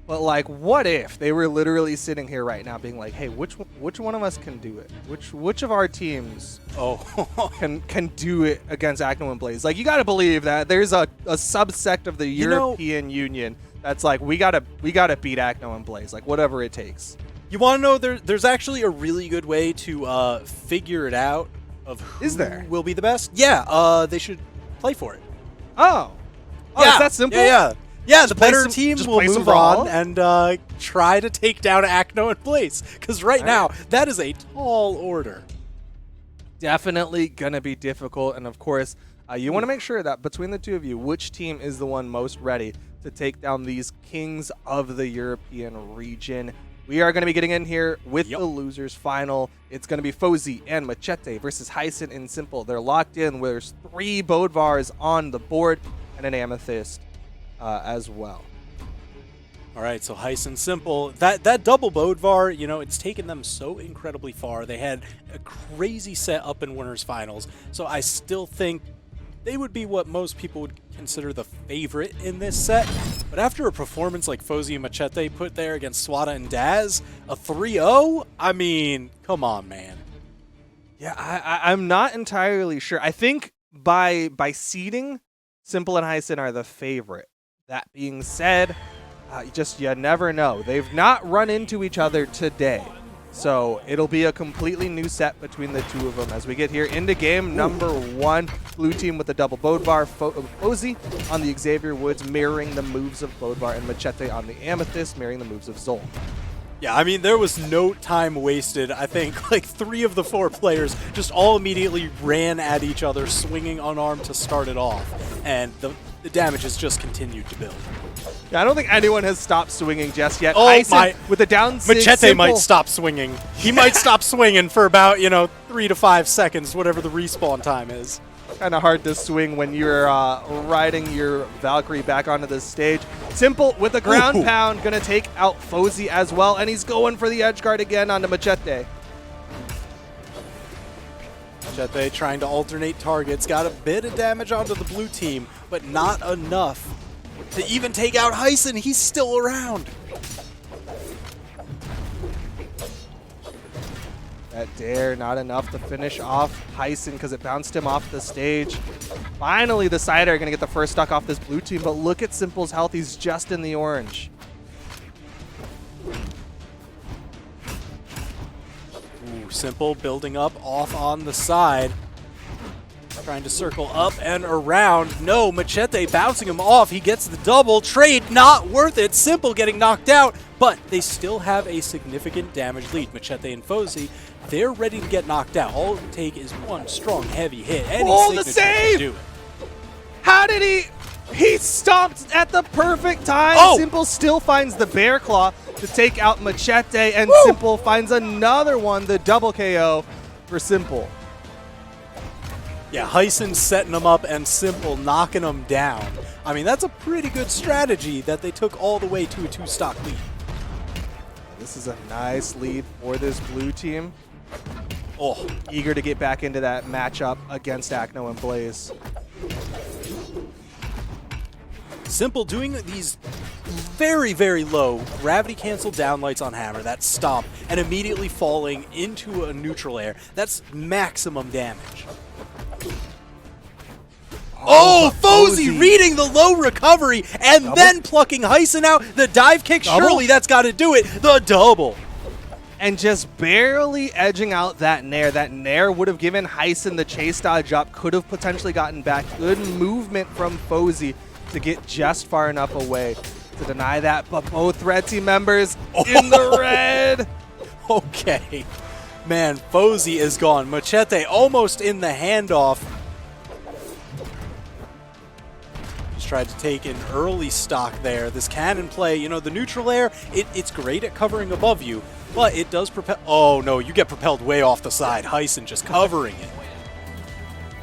but like, what if they were literally sitting here right now being like, hey, which one of us can do it? Which of our teams can do it against Acno and Blaze? Like, you got to believe that there's a subsect of the European Union that's like, we gotta beat Acno and Blaze, like whatever it takes. You want to know, there's actually a really good way to figure it out of who will be the best? Yeah, they should play for it. Oh, yeah. It's that simple? Yeah, the better team will move on and try to take down Acno and Blaze. Because right now, that is a tall order. Definitely going to be difficult. And of course, you want to make sure that between the two of you, which team is the one most ready to take down these kings of the European region. We are going to be getting in here with the losers final. It's going to be Fozy and Machete versus Hyson and Simple. They're locked in. There's 3 Bodvars on the board and an Amethyst as well. All right, so Hyson Simple, that double Bodvar, you know, it's taken them so incredibly far. They had a crazy set up in winners finals, so I still think they would be what most people would consider the favorite in this set. But after a performance like Fozy and Machete put there against Swada and Daz, a 3-0, I mean, come on, man. Yeah, I'm not entirely sure. I think by seeding, Simple and Hyson are the favorite. That being said, you never know. They've not run into each other today. So it'll be a completely new set between the two of them as we get here into game number 1. Blue team with the double Bodvar, Fozy on the Xavier Woods mirroring the moves of Bodvar, and Machete on the Amethyst mirroring the moves of Zol. Yeah, I mean, there was no time wasted. I think like 3 of the 4 players just all immediately ran at each other, swinging unarmed to start it off. And the damage has just continued to build. Yeah, I don't think anyone has stopped swinging just yet. Oh, Hyson, with the down Machete might stop swinging. He might stop swinging for about, 3 to 5 seconds, whatever the respawn time is. Kind of hard to swing when you're riding your Valkyrie back onto the stage. Simple with a ground pound, going to take out Fozy as well, and he's going for the edge guard again onto Machete. Machete trying to alternate targets, got a bit of damage onto the blue team, but not enough to even take out Hyson. He's still around. That dare, not enough to finish off Hyson because it bounced him off the stage. Finally, the Cider are going to get the first stock off this blue team, but look at Simple's health. He's just in the orange. Ooh, Simple building up off on the side. Trying to circle up and around. No, Machete bouncing him off. He gets the double. Trade not worth it. Simple getting knocked out, but they still have a significant damage lead. Machete and Fozy, they're ready to get knocked out. All it would take is one strong, heavy hit. The save! Do it. How did he stopped at the perfect time. Simple still finds the Bear Claw to take out Machete, and Simple finds another one, the double KO for Simple. Yeah, Hyson setting them up and Simple knocking them down. I mean, that's a pretty good strategy that they took all the way to a 2-stock lead. This is a nice lead for this blue team. Oh, eager to get back into that matchup against Acno and Blaze. Simple doing these very, very low gravity cancel downlights on Hammer, that stomp, and immediately falling into a neutral air. That's maximum damage. Oh, Fozy reading the low recovery and then plucking Hyson out. The dive kick, surely that's got to do it. The double. And just barely edging out that Nair. That Nair would have given Hyson the chase dodge up, could have potentially gotten back. Good movement from Fozy to get just far enough away to deny that, but both red team members in the red. Okay. Man, Fozy is gone. Machete almost in the handoff. Just tried to take an early stock there. This cannon play, you know, the neutral air, it's great at covering above you, but it does propel. Oh no, you get propelled way off the side. Hyson just covering it.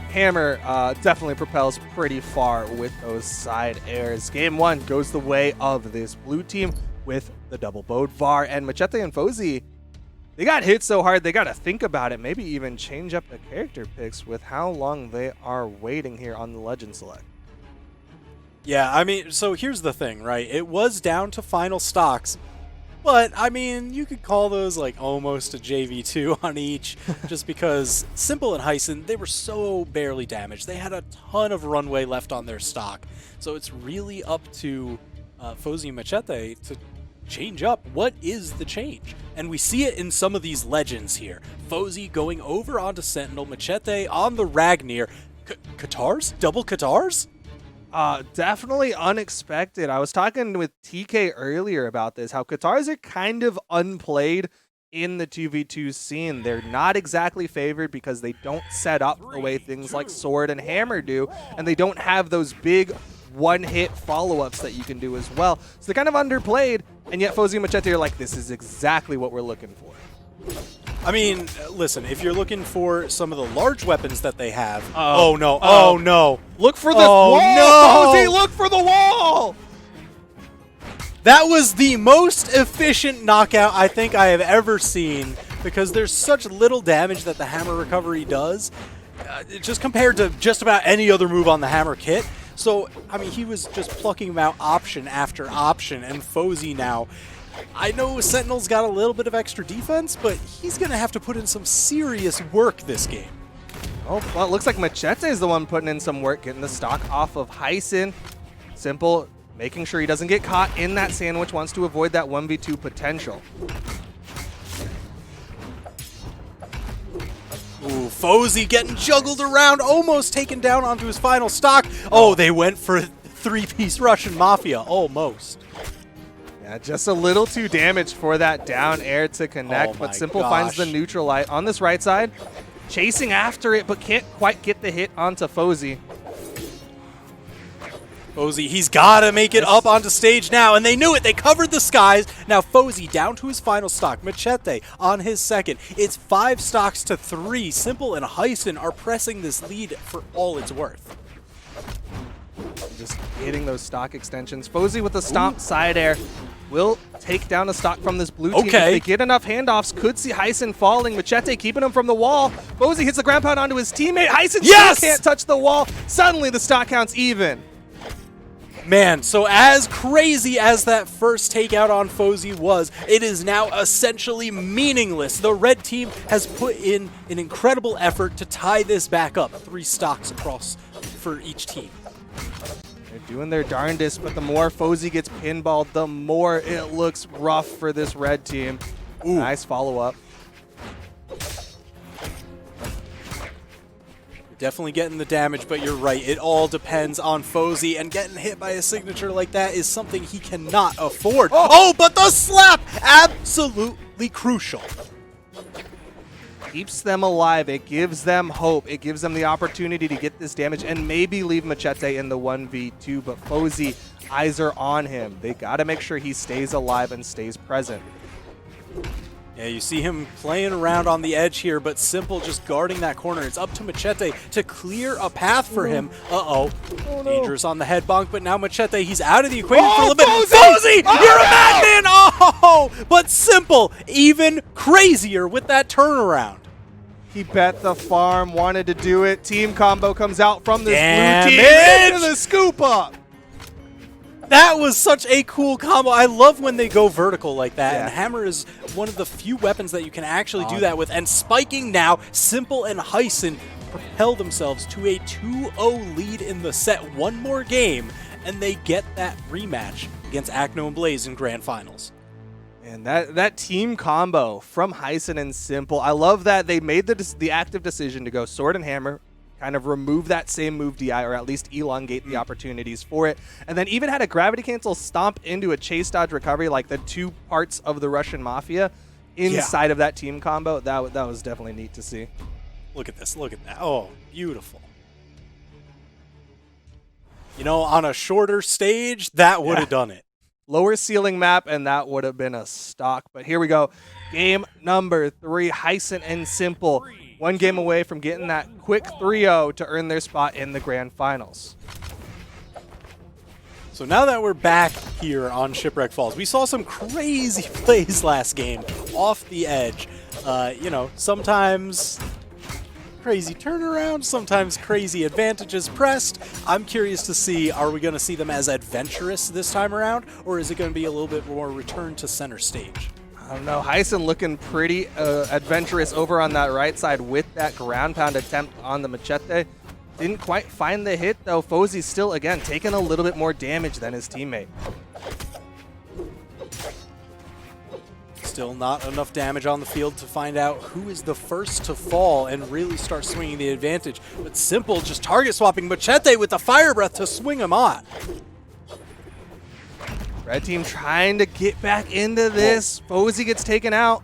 Hammer definitely propels pretty far with those side airs. Game 1 goes the way of this blue team with the double bowed VAR, and Machete and Fozy, they got hit so hard they got to think about it, maybe even change up the character picks with how long they are waiting here on the Legend Select. Yeah, I mean, so here's the thing, right? It was down to final stocks, but, I mean, you could call those like almost a JV2 on each, just because Simple and Hyson, they were so barely damaged. They had a ton of runway left on their stock. So it's really up to Fozy and Machete to change up. What is the change? And we see it in some of these legends here. Fozy going over onto Sentinel, Machete on the Ragnir. Katars? Double Katars? Definitely unexpected. I was talking with TK earlier about this, how Katars are kind of unplayed in the 2v2 scene. They're not exactly favored because they don't set up the way things like Sword and Hammer do, and they don't have those big one-hit follow-ups that you can do as well. So they're kind of underplayed, and yet Fozy and Machete are like, this is exactly what we're looking for. I mean, listen, if you're looking for some of the large weapons that they have... Uh-oh. Oh, no. Oh, no. Look for this wall! No! Fozy, look for the wall! That was the most efficient knockout I think I have ever seen, because there's such little damage that the hammer recovery does, just compared to just about any other move on the hammer kit. So, I mean, he was just plucking them out option after option, and Fozy now... I know Sentinel's got a little bit of extra defense, but he's going to have to put in some serious work this game. Oh, well, it looks like Machete is the one putting in some work, getting the stock off of Hyson. Simple, making sure he doesn't get caught in that sandwich, wants to avoid that 1v2 potential. Ooh, Fozy getting juggled around, almost taken down onto his final stock. Oh, they went for a three-piece Russian Mafia, almost. Yeah, just a little too damaged for that down air to connect, but Simple finds the neutral light on this right side, chasing after it, but can't quite get the hit onto Fozy. Fozy, he's got to make it up onto stage now, and they knew it. They covered the skies. Now Fozy down to his final stock. Machete on his second. It's 5 stocks to 3. Simple and Hyson are pressing this lead for all it's worth. Just hitting those stock extensions. Fozy with the stomp side air will take down a stock from this blue team. Okay. If they get enough handoffs, could see Hyson falling. Machete keeping him from the wall. Fozy hits the ground pound onto his teammate. Hyson still can't touch the wall. Suddenly the stock count's even. Man, so as crazy as that first takeout on Fozy was, it is now essentially meaningless. The red team has put in an incredible effort to tie this back up. 3 stocks across for each team. They're doing their darndest, but the more Fozy gets pinballed, the more it looks rough for this red team. Ooh. Nice follow-up. Definitely getting the damage, but you're right. It all depends on Fozy, and getting hit by a signature like that is something he cannot afford. Oh, but the slap! Absolutely crucial. Keeps them alive. It gives them hope. It gives them the opportunity to get this damage and maybe leave Machete in the 1v2, but Fozy, eyes are on him. They got to make sure he stays alive and stays present. Yeah, you see him playing around on the edge here, but Simple just guarding that corner. It's up to Machete to clear a path for him. Uh-oh. Oh, no. Dangerous on the head bonk, but now Machete, he's out of the equation for a little bit. Fozy! Fozy, you're a madman! Oh! But Simple, even crazier with that turnaround. He bet the farm, wanted to do it. Team combo comes out from this blue team Damage! into the scoop up. That was such a cool combo. I love when they go vertical like that, Yeah. and Hammer is one of the few weapons that you can actually do that with. And spiking now, Simple and Hyson propel themselves to a 2-0 lead in the set. One more game, and they get that rematch against Acno and Blaze in Grand Finals. And that team combo from Hyson and Simple, I love that they made the active decision to go Sword and Hammer, kind of remove that same move DI or at least elongate the opportunities for it. And then even had a gravity cancel stomp into a chase dodge recovery, like the two parts of the Russian Mafia inside of that team combo. That was definitely neat to see. Look at this. Look at that. Oh, beautiful. You know, on a shorter stage, that would have done it. Lower ceiling map, and that would have been a stock. But here we go. Game number 3, Hyson and Simple. One game away from getting that quick 3-0 to earn their spot in the grand finals. So now that we're back here on Shipwreck Falls, we saw some crazy plays last game off the edge. You know, sometimes crazy turnaround, sometimes crazy advantages pressed. I'm curious to see, are we going to see them as adventurous this time around, or is it going to be a little bit more return to center stage? I don't know. Hyson looking pretty adventurous over on that right side with that ground pound attempt on the machete. Didn't quite find the hit, though. Fozy's still, again, taking a little bit more damage than his teammate. Still not enough damage on the field to find out who is the first to fall and really start swinging the advantage. But Simple just target swapping Machete with the Fire Breath to swing him on. Red team trying to get back into this. Fozy gets taken out.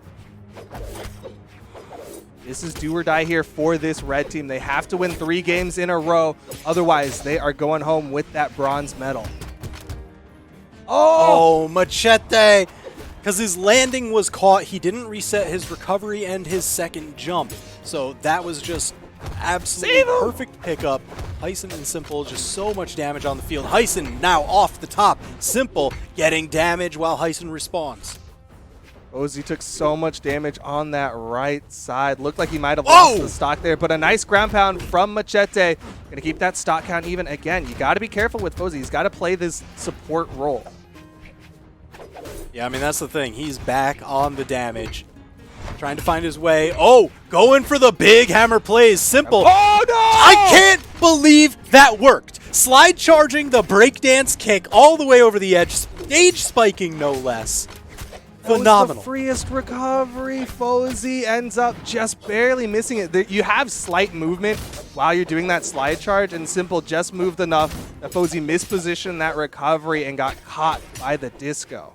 This is do or die here for this red team. They have to win 3 games in a row. Otherwise, they are going home with that bronze medal. Oh, Machete! Because his landing was caught. He didn't reset his recovery and his second jump. So that was just absolutely perfect pickup. Hyson and Simple, just so much damage on the field. Hyson now off the top. Simple getting damage while Hyson responds. Fozy took so much damage on that right side. Looked like he might have lost the stock there, but a nice ground pound from Machete. Gonna keep that stock count even. Again, you gotta be careful with Fozy. He's gotta play this support role. Yeah, I mean, that's the thing. He's back on the damage. Trying to find his way. Oh, going for the big hammer plays. Simple. Oh, no! I can't believe that worked. Slide charging the breakdance kick all the way over the edge. Stage spiking, no less. Phenomenal. That was the freest recovery. Fozy ends up just barely missing it. You have slight movement while you're doing that slide charge, and Simple just moved enough that Fozy mispositioned that recovery and got caught by the disco.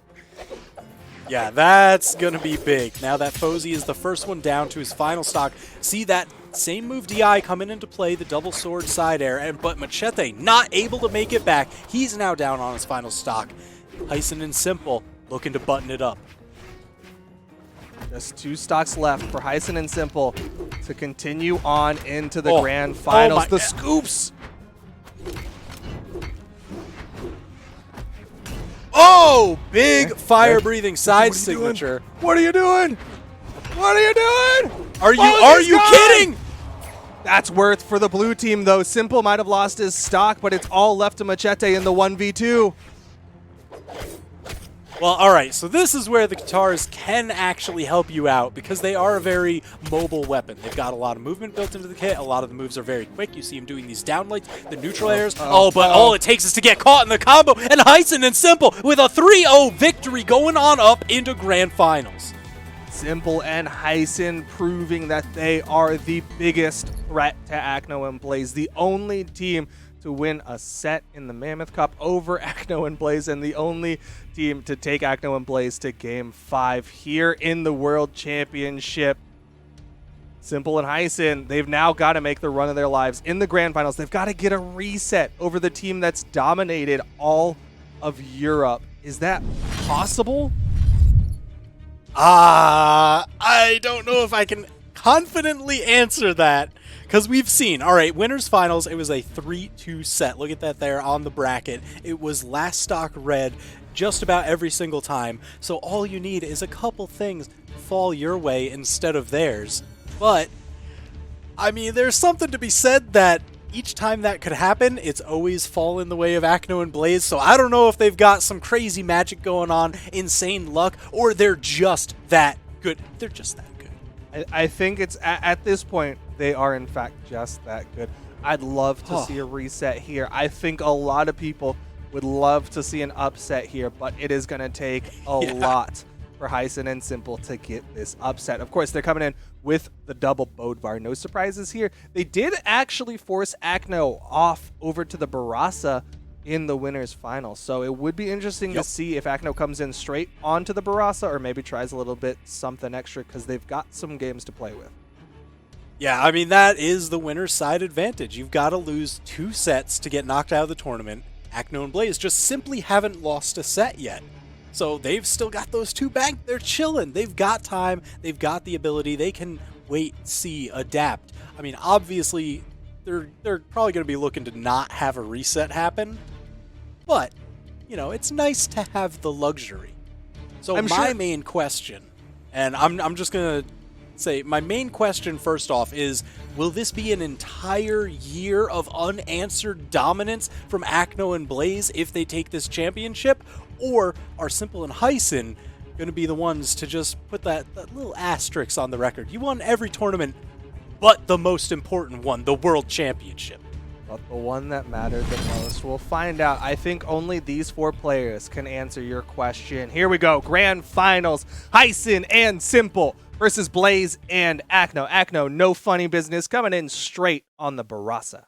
Yeah, that's going to be big. Now that Fozy is the first one down to his final stock. See that same move DI coming into play, the double sword side air, but Machete not able to make it back. He's now down on his final stock. Hyson and Simple looking to button it up. Just 2 stocks left for Hyson and Simple to continue on into the grand finals. The scoops! Oh, big fire-breathing side signature. What are you doing? What are you doing? Are you kidding? That's worth for the blue team, though. Simple might have lost his stock, but it's all left to Machete in the 1v2. Well, all right, so this is where the guitars can actually help you out because they are a very mobile weapon. They've got a lot of movement built into the kit. A lot of the moves are very quick. You see him doing these downlights, the neutral airs. But all it takes is to get caught in the combo, and Hyson and Simple with a 3-0 victory going on up into grand finals. Simple and Hyson proving that they are the biggest threat to Acno and Blaze, the only team to win a set in the Mammoth Cup over Acno and Blaze, and the only team to take Acno and Blaze to Game 5 here in the World Championship. Simple and Hyson, they've now got to make the run of their lives in the Grand Finals. They've got to get a reset over the team that's dominated all of Europe. Is that possible? I don't know if I can confidently answer that. Because we've seen, all right, winners finals, it was a 3-2 set. Look at that there on the bracket. It was last stock red just about every single time. So all you need is a couple things fall your way instead of theirs. But, I mean, there's something to be said that each time that could happen, it's always fall in the way of Acno and Blaze. So I don't know if they've got some crazy magic going on, insane luck, or they're just that good. They're just that good. I think it's at this point, they are in fact just that good. I'd love to see a reset here. I think a lot of people would love to see an upset here, but it is going to take a lot for Hyson and Simple to get this upset. Of course, they're coming in with the double Bodvar. No surprises here. They did actually force Akno off over to the Barasa in the winners final. So it would be interesting to see if Akno comes in straight onto the Barasa or maybe tries a little bit something extra because they've got some games to play with. Yeah, I mean, that is the winner's side advantage. You've got to lose 2 sets to get knocked out of the tournament. Akno and Blaze just simply haven't lost a set yet. So they've still got those 2 banked. They're chilling. They've got time. They've got the ability. They can wait, see, adapt. I mean, obviously, they're probably going to be looking to not have a reset happen. But, you know, it's nice to have the luxury. So my main question, and I'm just going to say, my main question first off is, will this be an entire year of unanswered dominance from Akno and Blaze if they take this championship? Or are Simple and Hyson going to be the ones to just put that little asterisk on the record? You won every tournament but the most important one, the World Championship. But the one that mattered the most. We'll find out. I think only these 4 players can answer your question. Here we go. Grand Finals. Hyson and Simple versus Blaze and Akno. Akno, no funny business, coming in straight on the Barasa.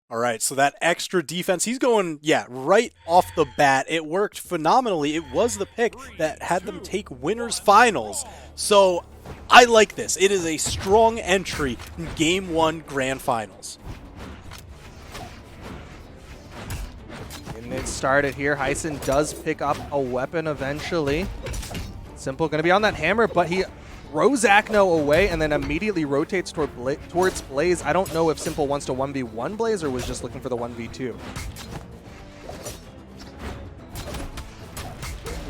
All right, so that extra defense, he's going, right off the bat. It worked phenomenally. It was the pick that had them take winners finals. So I like this. It is a strong entry in Game 1 Grand Finals. Getting it started here. Hyson does pick up a weapon eventually. Simple going to be on that hammer, but he throws Akno away and then immediately rotates towards Blaze. I don't know if Simple wants to 1v1 Blaze or was just looking for the 1v2.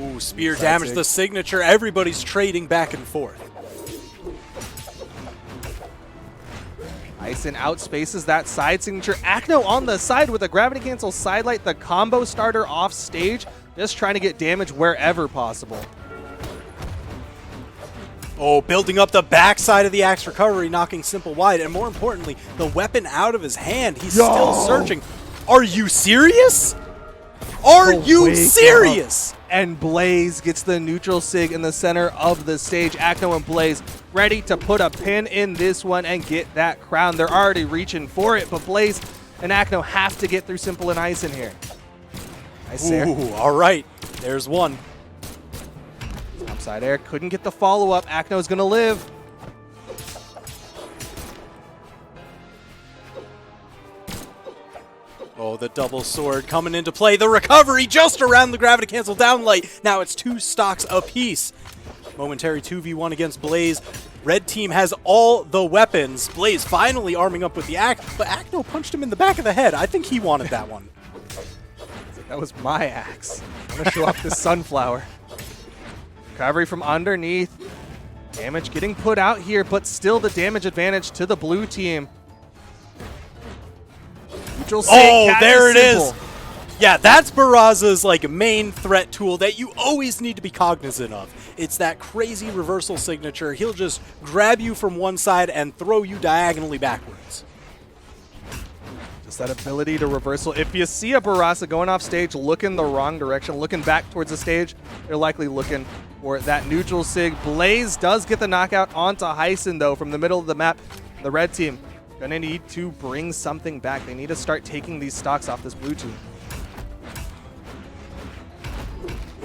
Ooh, spear damage, the signature. Everybody's trading back and forth. Hyson outspaces that side signature. Akno on the side with a gravity cancel sidelight, the combo starter off stage, just trying to get damage wherever possible. Oh, building up the backside of the axe recovery, knocking Simple wide, and more importantly, the weapon out of his hand. He's still searching. Are you serious? Are you serious? And Blaze gets the neutral sig in the center of the stage. Akno and Blaze ready to put a pin in this one and get that crown. They're already reaching for it, but Blaze and Akno have to get through Simple and Hyson here. Nice there. Ooh, all right. There's one. Side air, couldn't get the follow-up. Akno's gonna live. Oh, the double sword coming into play. The recovery just around the gravity cancel downlight. Now it's 2 stocks apiece. Momentary 2v1 against Blaze. Red team has all the weapons. Blaze finally arming up with the axe, but Akno punched him in the back of the head. I think he wanted that one. That was my axe. I'm gonna show off this sunflower. Recovery from underneath. Damage getting put out here, but still the damage advantage to the blue team. Oh, there it is. Yeah, that's Baraza's main threat tool that you always need to be cognizant of. It's that crazy reversal signature. He'll just grab you from one side and throw you diagonally backwards. Just that ability to reversal. If you see a Barasa going off stage, looking the wrong direction, looking back towards the stage, they're likely looking for that neutral sig. Blaze does get the knockout onto Hyson, though, from the middle of the map. The red team gonna need to bring something back. They need to start taking these stocks off this blue team.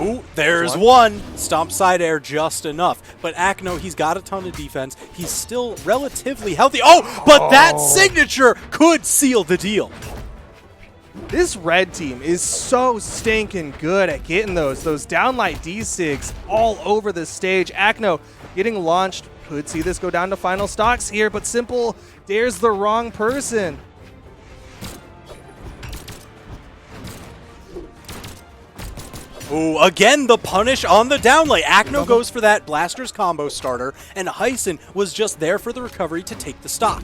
Ooh, there's one. Stomp side air just enough. But Akno, he's got a ton of defense. He's still relatively healthy. Oh, but that signature could seal the deal. This red team is so stinking good at getting those downlight D-Sigs all over the stage. Akno getting launched. Could see this go down to final stocks here, but Simple dares the wrong person. Ooh, again, the punish on the downlight. Akno goes for that Blaster's combo starter, and Hyson was just there for the recovery to take the stock.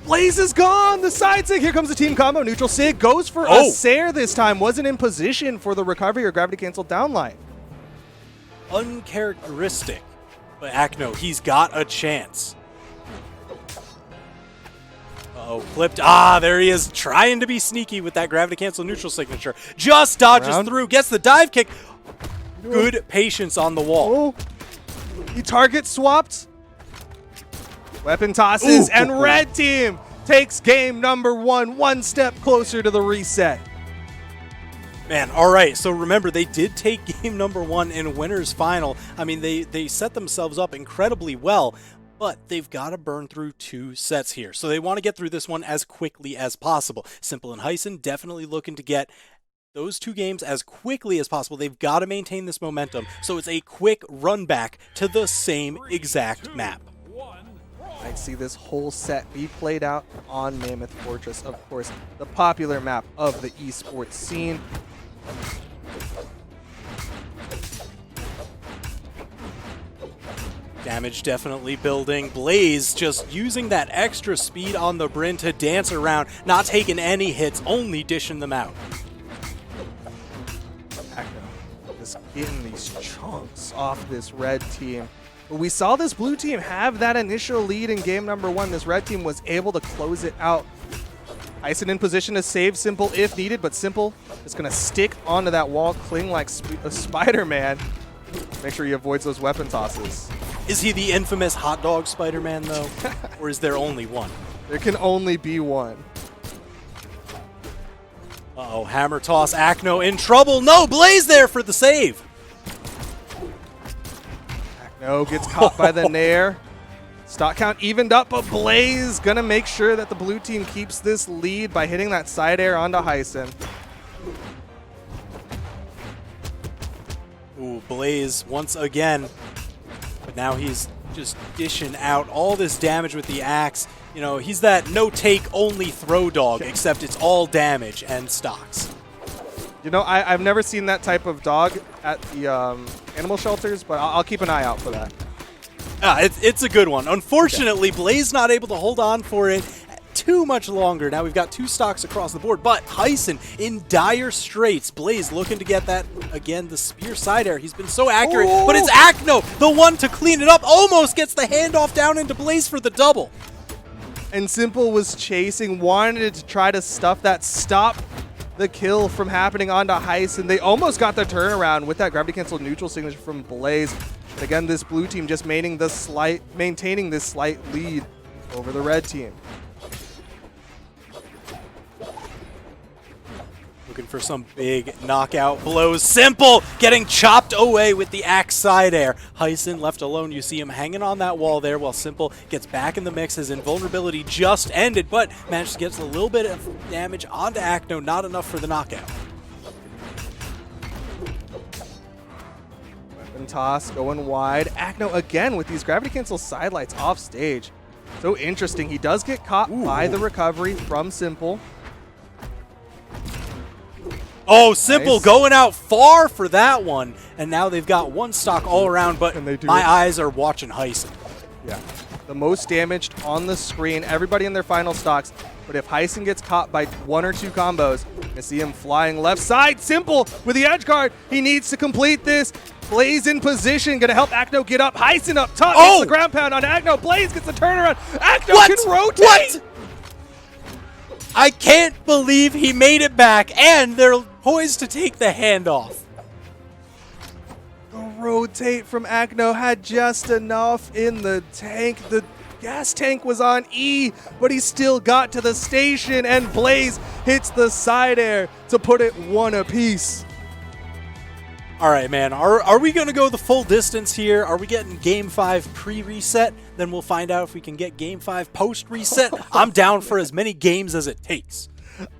Blaze is gone! The side sig! Here comes the team combo. Neutral sig goes for a Sair this time. Wasn't in position for the recovery or gravity canceled downlight. Uncharacteristic. But Akno, he's got a chance. Uh-oh, clipped. Ah, there he is, trying to be sneaky with that gravity cancel neutral signature. Just dodges through, gets the dive kick. good patience on the wall. Oh, he target swapped. Weapon tosses, and red team takes game number one step closer to the reset. Man, all right. So remember, they did take game number 1 in winners final. I mean, they set themselves up incredibly well, but they've got to burn through 2 sets here. So they want to get through this one as quickly as possible. Simple and Hyson definitely looking to get those 2 games as quickly as possible. They've got to maintain this momentum. So it's a quick run back to the same exact map. I'd see this whole set be played out on Mammoth Fortress, of course, the popular map of the esports scene. Damage definitely building. Blaze just using that extra speed on the Bryn to dance around, not taking any hits, only dishing them out. Just getting these chunks off this red team. But we saw this blue team have that initial lead in game number 1. This red team was able to close it out. Hyson in position to save Simple if needed, but Simple is going to stick onto that wall, cling like a Spider-Man. Make sure he avoids those weapon tosses. Is he the infamous hot dog Spider-Man, though? Or is there only one? There can only be one. Uh-oh, hammer toss, Acno in trouble. No, Blaze there for the save. Acno gets caught by the Nair. Stock count evened up, but Blaze gonna make sure that the blue team keeps this lead by hitting that side air onto Hyson. Ooh, Blaze once again. But now he's just dishing out all this damage with the axe. You know, he's that no-take only throw dog, except it's all damage and stocks. You know, I've never seen that type of dog at the animal shelters, but I'll keep an eye out for that. It's a good one. Unfortunately, Blaze not able to hold on for it too much longer. Now we've got 2 stocks across the board, but Hyson in dire straits. Blaze looking to get that, again, the spear side air. He's been so accurate, but it's Acno, the one to clean it up. Almost gets the handoff down into Blaze for the double. And Simple was chasing, wanted to try to stuff that, stop the kill from happening onto Hyson. They almost got the turnaround with that gravity cancel neutral signature from Blaze. But again, this blue team just maintaining this slight lead over the red team. Looking for some big knockout blows. Simple getting chopped away with the axe side air. Hyson left alone. You see him hanging on that wall there while Simple gets back in the mix. His invulnerability just ended, but managed to get a little bit of damage onto Acno. Not enough for the knockout. Weapon toss going wide. Acno again with these gravity cancel sidelights off stage. So interesting. He does get caught by the recovery from Simple. Oh, Simple Nice. going out far for that one. And now they've got 1 stock all around, but my eyes are watching Hyson. Yeah. The most damaged on the screen. Everybody in their final stocks. But if Hyson gets caught by 1 or 2 combos, you see him flying left side. Simple with the edge guard. He needs to complete this. Blaze in position. Going to help Acno get up. Hyson up top. Gets the ground pound on Acno. Blaze gets the turnaround. Acno can rotate. What? I can't believe he made it back, and they're poised to take the handoff. The rotate from Acno had just enough in the tank. The gas tank was on E, but he still got to the station, and Blaze hits the side air to put it 1 apiece. All right, man. Are we going to go the full distance here? Are we getting Game 5 pre-reset? Then we'll find out if we can get Game 5 post-reset. I'm down for as many games as it takes.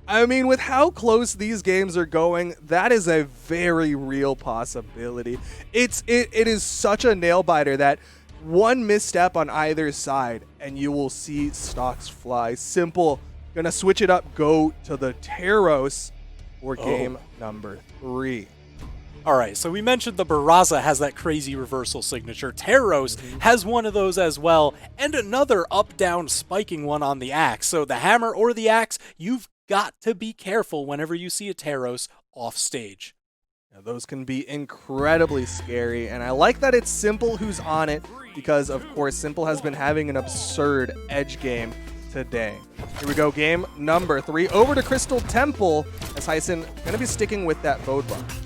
I mean, with how close these games are going, that is a very real possibility. It is such a nail-biter that 1 misstep on either side, and you will see stocks fly. Simple, gonna switch it up, go to the Teros for game number 3. All right, so we mentioned the Barraza has that crazy reversal signature. Teros has one of those as well, and another up-down spiking one on the axe. So the hammer or the axe, you've got to be careful whenever you see a Teros off stage. Now, those can be incredibly scary, and I like that it's Simple who's on it because, of course, Simple has been having an absurd edge game today. Here we go, game number 3. Over to Crystal Temple as Hyson going to be sticking with that Bode buff.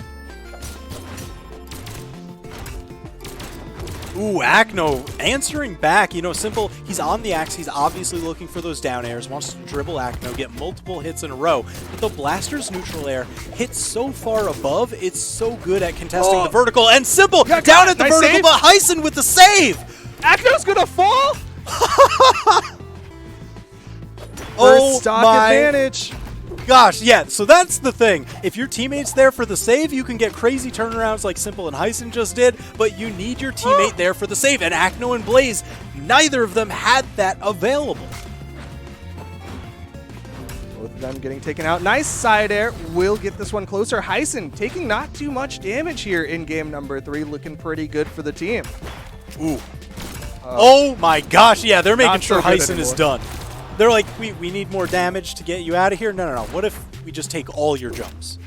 Ooh, Acno answering back. You know, Simple, he's on the axe. He's obviously looking for those down airs, wants to dribble Acno, get multiple hits in a row. But the Blaster's neutral air hits so far above, it's so good at contesting the vertical. And Simple down at the vertical, save? but Hyson with the save! Acno's gonna fall! Oh stock my advantage. gosh, yeah, so that's the thing. If your teammate's there for the save, you can get crazy turnarounds like Simple and Hyson just did, but you need your teammate there for the save. And Acno and Blaze, neither of them had that available. Both of them getting taken out. Nice side air. Will get this one closer. Hyson taking not too much damage here in game number 3. Looking pretty good for the team. Ooh. Oh my gosh, yeah, they're making Not sure so good Hyson is anymore. done. They're like, we need more damage to get you out of here? No, no, no. What if we just take all your jumps?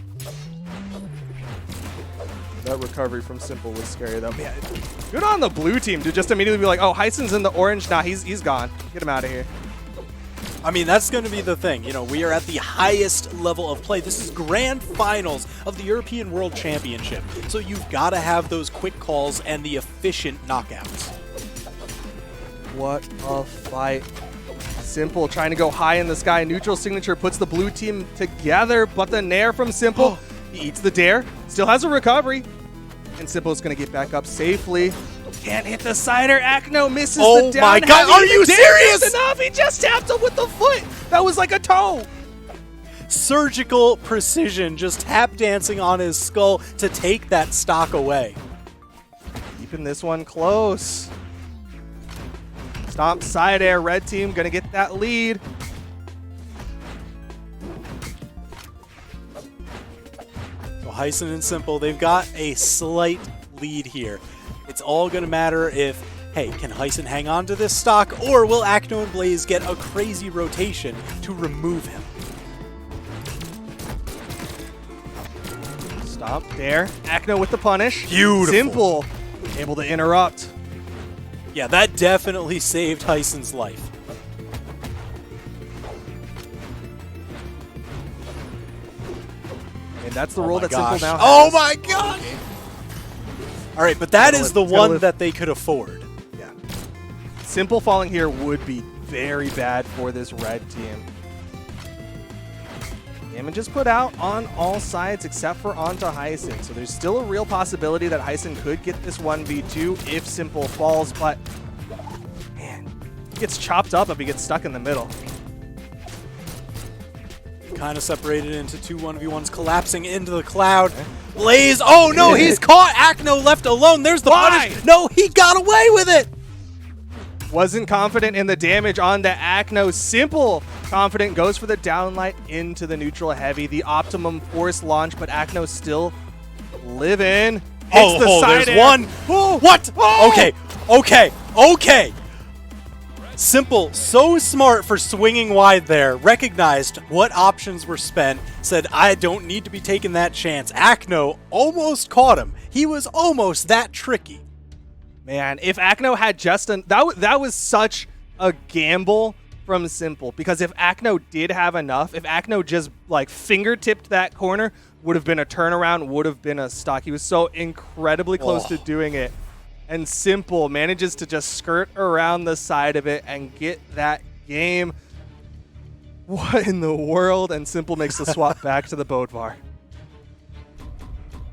That recovery from Simple was scary, though. Man, good on the blue team to just immediately be like, oh, Hyson's in the orange. Nah, he's gone. Get him out of here. I mean, that's going to be the thing. You know, we are at the highest level of play. This is grand finals of the European World Championship. So you've got to have those quick calls and the efficient knockouts. What a fight. Simple trying to go high in the sky. Neutral signature puts the blue team together, but the nair from Simple. He eats the dare. Still has a recovery. And Simple's going to get back up safely. Can't hit the sider. Acno misses the down. My God, are you serious? Enough. He just tapped him with the foot. That was like a toe. Surgical precision, just tap dancing on his skull to take that stock away. Keeping this one close. Stomp side air. Red team going to get that lead. So Hyson and Simple, they've got a slight lead here. It's all going to matter if, hey, can Hyson hang on to this stock, or will Acno and Blaze get a crazy rotation to remove him? Stomp there. Acno with the punish. Beautiful. Simple. Able to interrupt. Yeah, that definitely saved Hyson's life. And that's the role that gosh. Simple now has. Oh my god! All right, but that is the Gotta one live. that they could afford. Yeah. Simple falling here would be very bad for this red team. Damage is put out on all sides except for onto Hyson. So there's still a real possibility that Hyson could get this 1v2 if Simple falls, but man, he gets chopped up if he gets stuck in the middle. Kind of separated into two 1v1s, collapsing into the cloud. Blaze, oh no, he's caught. Acno left alone. There's the punish. No, he got away with it. Wasn't confident in the damage onto Acno. Simple confident goes for the downlight into the neutral heavy. The optimum force launch, but Acno still living. Hits the side there's air. one. Oh, What? oh. Okay. Simple, so smart for swinging wide there, recognized what options were spent, said, I don't need to be taking that chance. Acno almost caught him. He was almost that tricky. Man, if Acno had just that was such a gamble from Simple, because if Acno did have enough, if Acno just like fingertipped that corner, would have been a turnaround, would have been a stock. He was so incredibly close to doing it. And Simple manages to just skirt around the side of it and get that game. What in the world? And Simple makes the swap back to the Bodvar.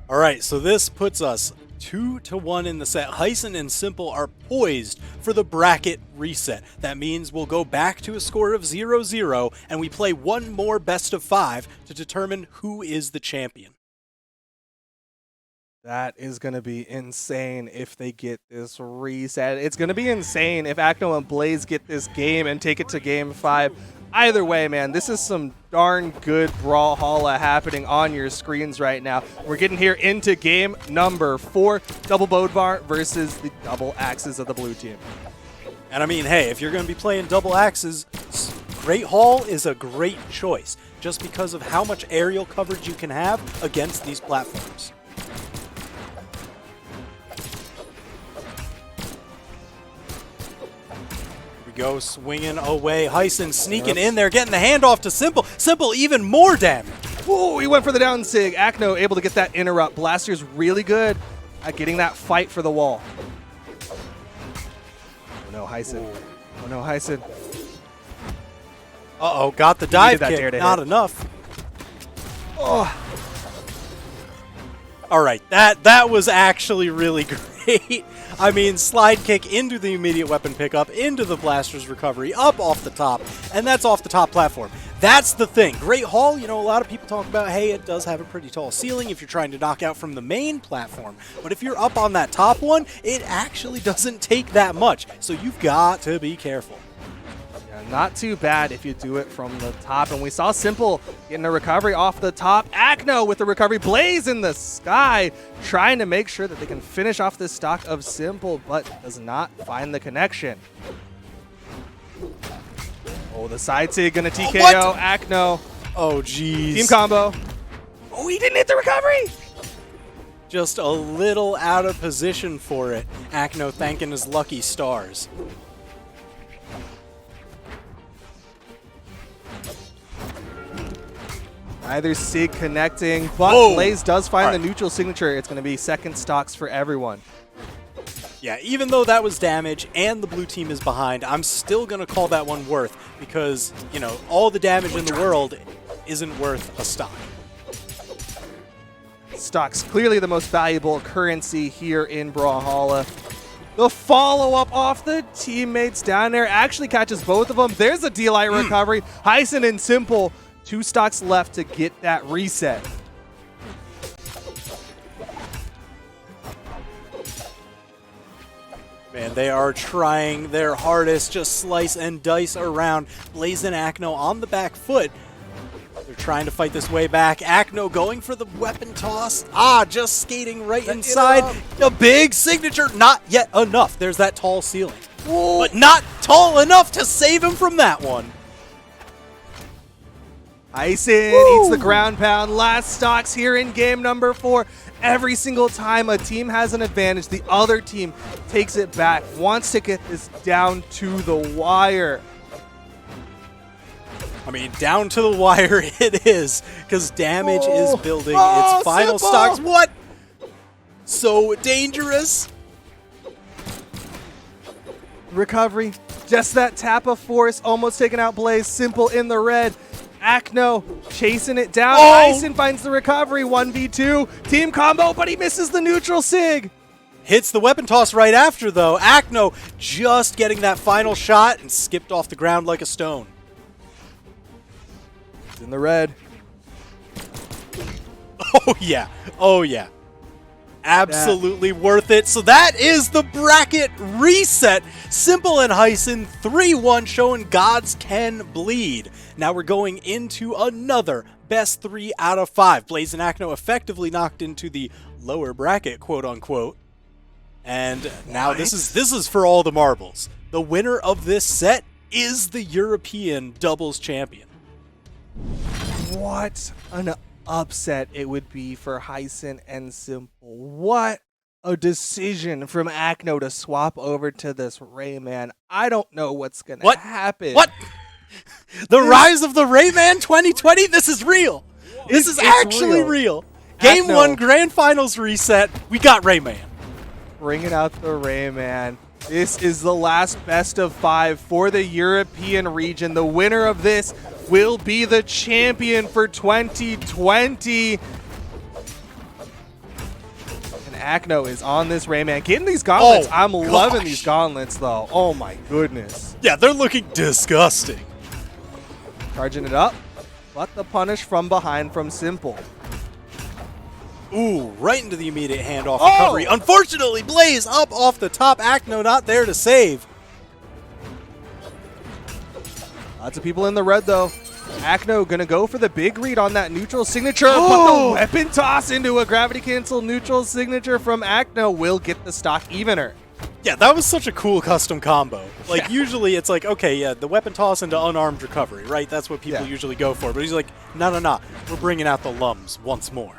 All right, so this puts us 2-1 in the set. Hyson and Simple are poised for the bracket reset. That means we'll go back to a score of 0-0, and we play one more best of 5 to determine who is the champion. That is going to be insane if they get this reset. It's going to be insane if Acno and Blaze get this game and take it to game 5. Either way, man, this is some darn good Brawlhalla happening on your screens right now. We're getting here into game number 4, Double Bodvar versus the Double Axes of the blue team. And I mean, hey, if you're going to be playing double axes, Great Hall is a great choice, just because of how much aerial coverage you can have against these platforms. Go swinging away. Hyson sneaking in there, getting the handoff to Simple. Simple, even more damage. Whoa, he went for the down sig. Acno able to get that interrupt. Blaster's really good at getting that fight for the wall. no, Hyson. Oh no, Hyson. Uh-oh, got the dive that kick. dare to Not hit. enough. Oh. All right, that was actually really great. I mean, slide kick into the immediate weapon pickup, into the blaster's recovery, up off the top, and that's off the top platform. That's the thing. Great Hall, you know, a lot of people talk about, hey, it does have a pretty tall ceiling if you're trying to knock out from the main platform. But if you're up on that top one, it actually doesn't take that much. So you've got to be careful. Yeah, not too bad if you do it from the top. And we saw Simple getting a recovery off the top. Acno with the recovery. Blaze in the sky, trying to make sure that they can finish off this stock of Simple, but does not find the connection. Oh, the side sig gonna TKO Acno. Oh, geez. Team combo. Oh, he didn't hit the recovery. Just a little out of position for it. Acno thanking his lucky stars. Neither sig connecting, but Blaze does find the neutral signature. It's going to be second stocks for everyone. Yeah, even though that was damage and the blue team is behind, I'm still going to call that one worth because, you know, all the damage in the world isn't worth a stock. Stocks clearly the most valuable currency here in Brawlhalla. The follow-up off the teammates down there actually catches both of them. There's a D-Light recovery. Hyson and Simple, 2 stocks left to get that reset. Man, they are trying their hardest, just slice and dice around. Blaze and Acno on the back foot. They're trying to fight this way back. Acno going for the weapon toss. Just skating right inside. A big signature. Not yet enough. There's that tall ceiling. Whoa. But not tall enough to save him from that one. Hyson eats the ground pound. Last stocks here in game number 4. Every single time a team has an advantage, the other team takes it back, wants to get this down to the wire. I mean, down to the wire it is, because damage is building its final Simple. stocks. What? So dangerous. Recovery, just that tap of force, almost taking out Blaze. Simple in the red. Acno chasing it down. Hyson finds the recovery. 1v2. Team combo, but he misses the neutral sig. Hits the weapon toss right after, though. Acno just getting that final shot and skipped off the ground like a stone. It's in the red. Oh, yeah. Oh, yeah. Absolutely worth it. So that is the bracket reset. Simple and Hyson 3-1, showing gods can bleed. Now we're going into another best 3 out of 5. Blaze and Acno effectively knocked into the lower bracket, quote unquote. And now this is for all the marbles. The winner of this set is the European doubles champion. What an upset it would be for Hyson and Simple. What a decision from Acno to swap over to this Rayman. I don't know what's going to happen. What? The rise of the Rayman 2020? This is real. This is actually real. Game Acno. 1 Grand Finals reset. We got Rayman. Bringing out the Rayman. This is the last best of 5 for the European region. The winner of this will be the champion for 2020. And Acno is on this Rayman. Getting these gauntlets. I'm loving these gauntlets, though. Oh, my goodness. Yeah, they're looking disgusting. Charging it up. But the punish from behind from Simple. Ooh, right into the immediate handoff recovery. Unfortunately, Blaze up off the top. Acno not there to save. Lots of people in the red, though. Acno gonna go for the big read on that neutral signature, but the weapon toss into a gravity cancel neutral signature from Acno will get the stock evener. Yeah, that was such a cool custom combo. Like, usually it's like, okay, yeah, the weapon toss into unarmed recovery, right? That's what people usually go for. But he's like, no, we're bringing out the lums once more.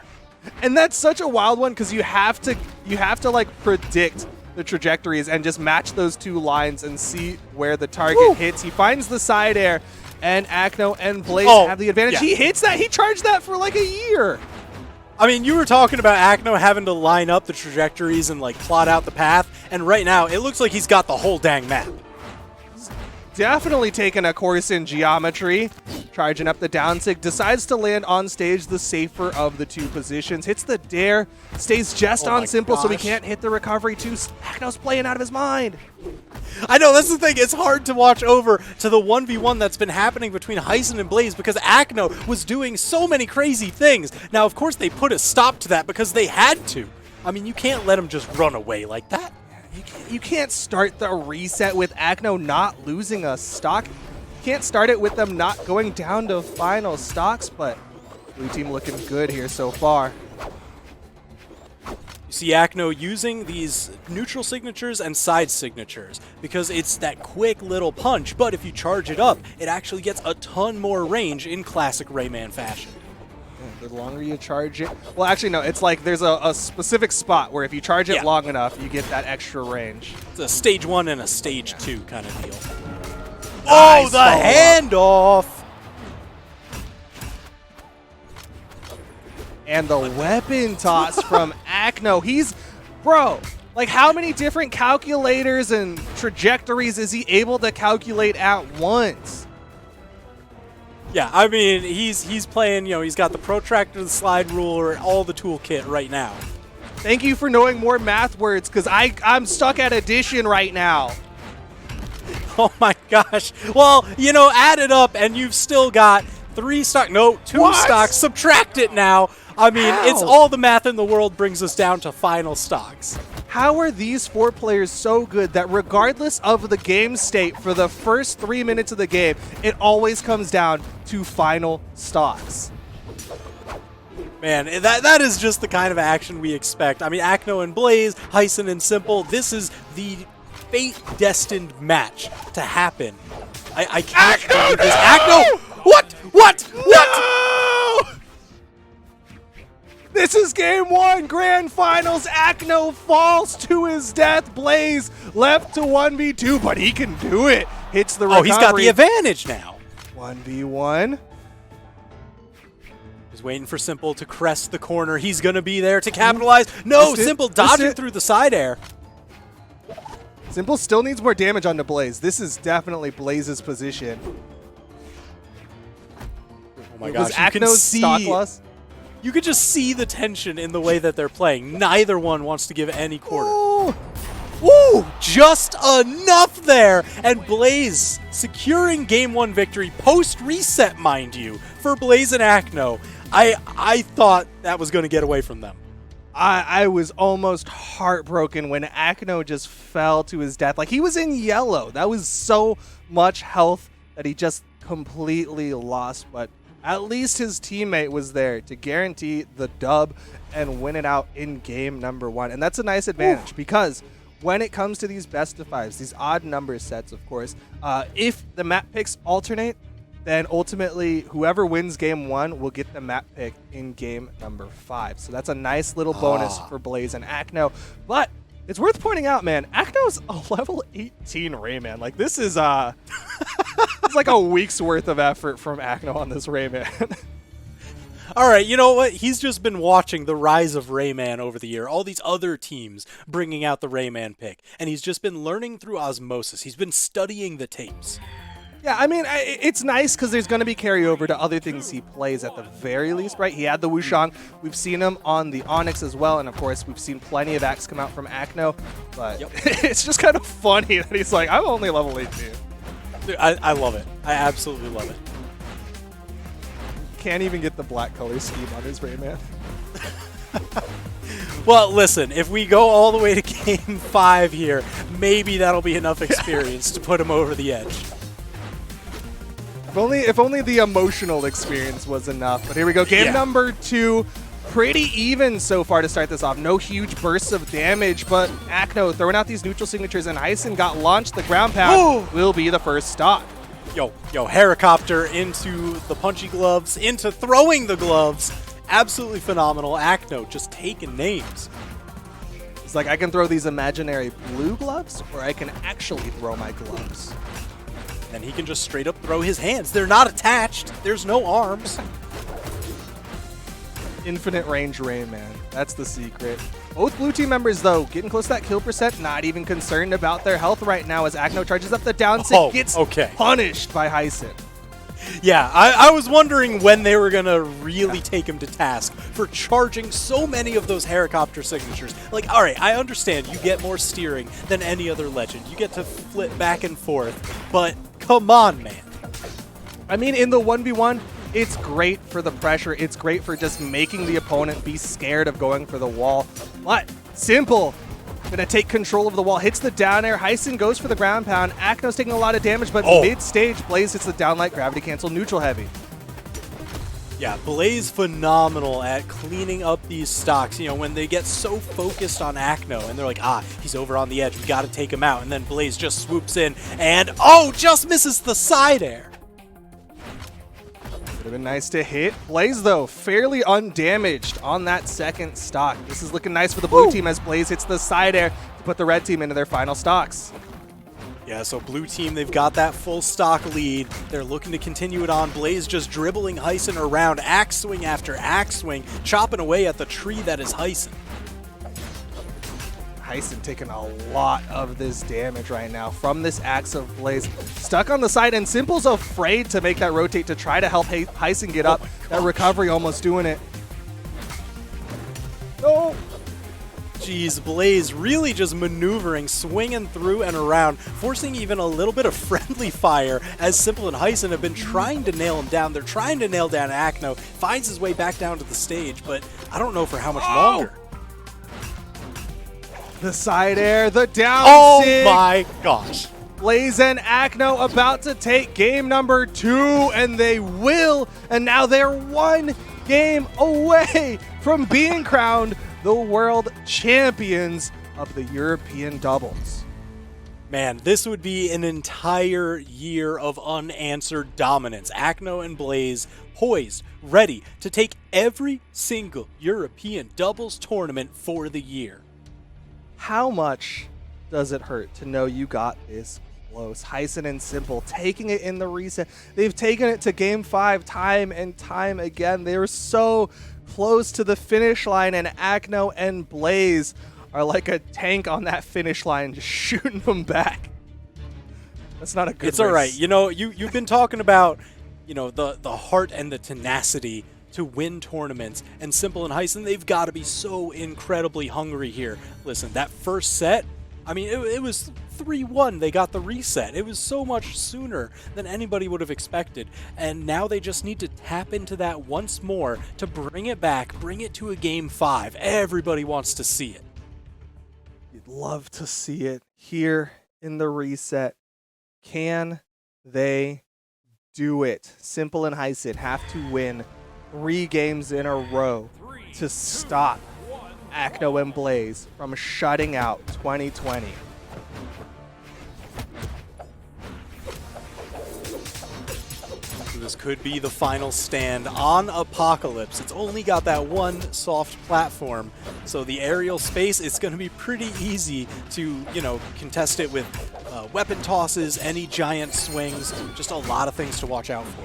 And that's such a wild one because you have to like predict the trajectories and just match those two lines and see where the target hits. He finds the side air, and Acno and Blaze have the advantage. Yeah. He hits that. He charged that for like a year. I mean, you were talking about Akno having to line up the trajectories and like plot out the path, and right now it looks like he's got the whole dang map. Definitely taking a course in geometry. Charging up the down sig, decides to land on stage the safer of the two positions. Hits the dare, stays just on simple so he can't hit the recovery too. Akno's playing out of his mind. I know, that's the thing. It's hard to watch over to the 1v1 that's been happening between Hyson and Blaze because Akno was doing so many crazy things. Now, of course, they put a stop to that because they had to. I mean, you can't let him just run away like that. You can't start the reset with Akno not losing a stock. You can't start it with them not going down to final stocks, but blue team looking good here so far. You see Akno using these neutral signatures and side signatures because it's that quick little punch, but if you charge it up, it actually gets a ton more range in classic Rayman fashion. The longer you charge it, well, actually, no, it's like there's a specific spot where if you charge it long enough, you get that extra range. It's a stage 1 and a stage 2 kind of deal. Nice oh, the handoff! And the weapon toss from Akno. He's, bro, like how many different calculators and trajectories is he able to calculate at once? Yeah, I mean, he's playing, you know, he's got the protractor, the slide ruler, all the toolkit right now. Thank you for knowing more math words, because I'm stuck at addition right now. Oh my gosh. Well, you know, add it up and you've still got 2 stocks. Subtract it now. I mean, it's all the math in the world brings us down to final stocks. How are these 4 players so good that regardless of the game state for the first 3 minutes of the game, it always comes down to final stocks? Man, that is just the kind of action we expect. I mean, Akno and Blaze, Hyson and Simple, this is the fate-destined match to happen. I can't believe this. Akno! What? No! This is game 1, grand finals. Akno falls to his death. Blaze left to 1v2, but he can do it. Hits the recovery. Oh, he's got the advantage now. 1v1. He's waiting for Simple to crest the corner. He's going to be there to capitalize. No, Simple dodging through the side air. Simple still needs more damage on the Blaze. This is definitely Blaze's position. Oh my gosh, was Akno's stock loss? You could just see the tension in the way that they're playing. Neither one wants to give any quarter. Ooh, just enough there. And Blaze securing game 1 victory post-reset, mind you, for Blaze and Akno. I thought that was going to get away from them. I was almost heartbroken when Akno just fell to his death. Like, he was in yellow. That was so much health that he just completely lost. But at least his teammate was there to guarantee the dub and win it out in game number 1. And that's a nice advantage because when it comes to these best of 5s, these odd number sets, of course, if the map picks alternate, then ultimately whoever wins game 1 will get the map pick in game number 5. So that's a nice little bonus for Blaze and Akno. But it's worth pointing out, man, Akno's a level 18 Rayman. Like, this is it's like a week's worth of effort from Akno on this Rayman. All right, you know what? He's just been watching the rise of Rayman over the year. All these other teams bringing out the Rayman pick. And he's just been learning through osmosis. He's been studying the tapes. Yeah, I mean, it's nice because there's going to be carryover to other things he plays at the very least, right? He had the Wushang. We've seen him on the Onyx as well. And, of course, we've seen plenty of acts come out from Akno. But it's just kind of funny that he's like, I'm only level 18. Dude, I love it. I absolutely love it. Can't even get the black color scheme on his Rayman. Well, listen, if we go all the way to game 5 here, maybe that'll be enough experience to put him over the edge. If only the emotional experience was enough. But here we go. Game number 2. Pretty even so far to start this off. No huge bursts of damage, but Akno throwing out these neutral signatures, and Hyson got launched. The ground pound will be the first stock. Yo, helicopter into the punchy gloves, into throwing the gloves. Absolutely phenomenal. Akno just taking names. It's like, I can throw these imaginary blue gloves, or I can actually throw my gloves. And he can just straight up throw his hands. They're not attached. There's no arms. Infinite range Rain Man. That's the secret. Both blue team members, though, getting close to that kill percent, not even concerned about their health right now as Acno charges up the down stick, gets punished by Hyson. Yeah, I was wondering when they were going to really take him to task for charging so many of those helicopter signatures. Like, all right, I understand you get more steering than any other legend. You get to flip back and forth, but come on, man. I mean, in the 1v1, it's great for the pressure. It's great for just making the opponent be scared of going for the wall. But Simple gonna take control of the wall, hits the down air. Hyson goes for the ground pound. Acno's taking a lot of damage, but mid-stage, Blaze hits the downlight gravity cancel neutral heavy. Yeah, Blaze phenomenal at cleaning up these stocks. You know, when they get so focused on Acno and they're like, he's over on the edge, we gotta take him out. And then Blaze just swoops in and, just misses the side air. Would have been nice to hit. Blaze, though, fairly undamaged on that second stock. This is looking nice for the blue team as Blaze hits the side air to put the red team into their final stocks. Yeah, so blue team, they've got that full stock lead. They're looking to continue it on. Blaze just dribbling Hyson around, axe swing after axe swing, chopping away at the tree that is Hyson. Hyson taking a lot of this damage right now from this axe of Blaze. Stuck on the side, and Simple's afraid to make that rotate to try to help Hyson get up. That recovery almost doing it. No! Jeez, Blaze really just maneuvering, swinging through and around, forcing even a little bit of friendly fire as Simple and Hyson have been trying to nail him down. They're trying to nail down Acno, finds his way back down to the stage, but I don't know for how much longer. The side air, the down sig. Oh my gosh. Blaze and Acno about to take game number 2, and they will. And now they're 1 game away from being crowned the world champions of the European doubles. Man, this would be an entire year of unanswered dominance. Acno and Blaze poised, ready to take every single European doubles tournament for the year. How much does it hurt to know you got this close? Hyson and Simple taking it in the reset. They've taken it to game 5 time and time again. They were so close to the finish line, and Acno and Blaze are like a tank on that finish line, just shooting them back. That's not a good race. It's all right. You know, you've been talking about, you know, the heart and the tenacity to win tournaments, and Simple and Hyson, they've got to be so incredibly hungry here. Listen, that first set, I mean, it was 3-1. They got the reset. It was so much sooner than anybody would have expected, and now they just need to tap into that once more to bring it back, bring it to a game 5. Everybody wants to see it. You'd love to see it here in the reset. Can they do it? Simple and Hyson have to win 3 games in a row to stop Acno and Blaze from shutting out 2020. So this could be the final stand on Apocalypse. It's only got that one soft platform, so the aerial space, it's going to be pretty easy to, you know, contest it with weapon tosses, any giant swings, just a lot of things to watch out for.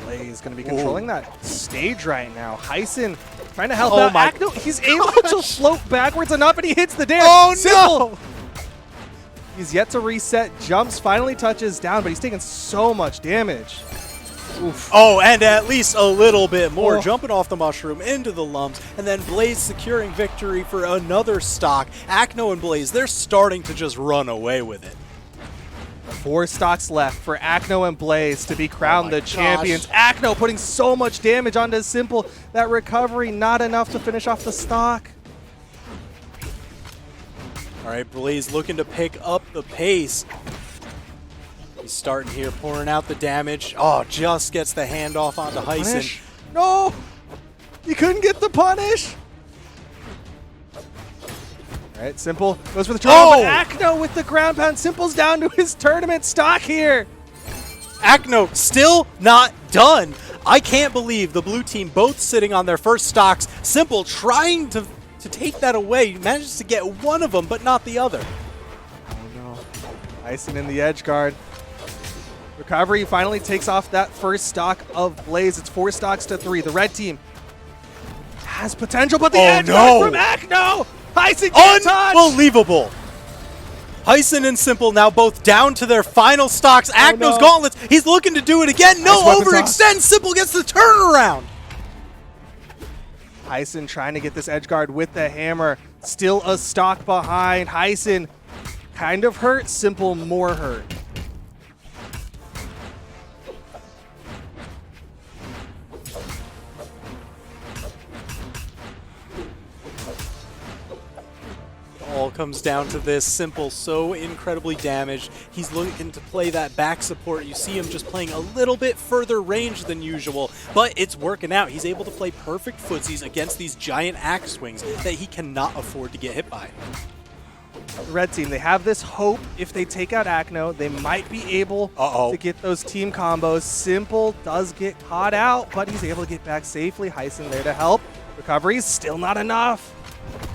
Blaze going to be controlling that stage right now. Hyson trying to help out Acno. He's able to float backwards enough, and he hits the dam. Oh, Simple. No! He's yet to reset. Jumps, finally touches down, but he's taking so much damage. Oof. Oh, and at least a little bit more. Jumping off the mushroom into the lumps, and then Blaze securing victory for another stock. Acno and Blaze, they're starting to just run away with it. 4 stocks left for Acno and Blaze to be crowned the champions. Acno putting so much damage onto Simple. That recovery not enough to finish off the stock. All right, Blaze looking to pick up the pace. He's starting here, pouring out the damage. Oh, just gets the handoff onto Hyson. No! He couldn't get the punish! All right, Simple goes for the turtle, but Acno with the ground pound. Simple's down to his tournament stock here. Acno still not done. I can't believe the blue team both sitting on their first stocks. Simple trying to take that away. Manages to get one of them, but not the other. Oh no. Hyson in the edge guard. Recovery finally takes off that first stock of Blaze. It's 4 stocks to 3. The red team has potential, but the edge guard from Akno! Heisen can't touch! Unbelievable! Heisen and Simple now both down to their final stocks. Akno's gauntlets. He's looking to do it again. No, overextend. Simple gets the turnaround. Heisen trying to get this edge guard with the hammer. Still a stock behind. Heisen kind of hurt. Simple more hurt. All comes down to this. Simple so incredibly damaged. He's looking to play that back support. You see him just playing a little bit further range than usual, but it's working out. He's able to play perfect footsies against these giant axe swings that he cannot afford to get hit by. The red team, they have this hope if they take out Akno, they might be able to get those team combos. Simple does get caught out, but he's able to get back safely. Heisen there to help. Recovery still not enough.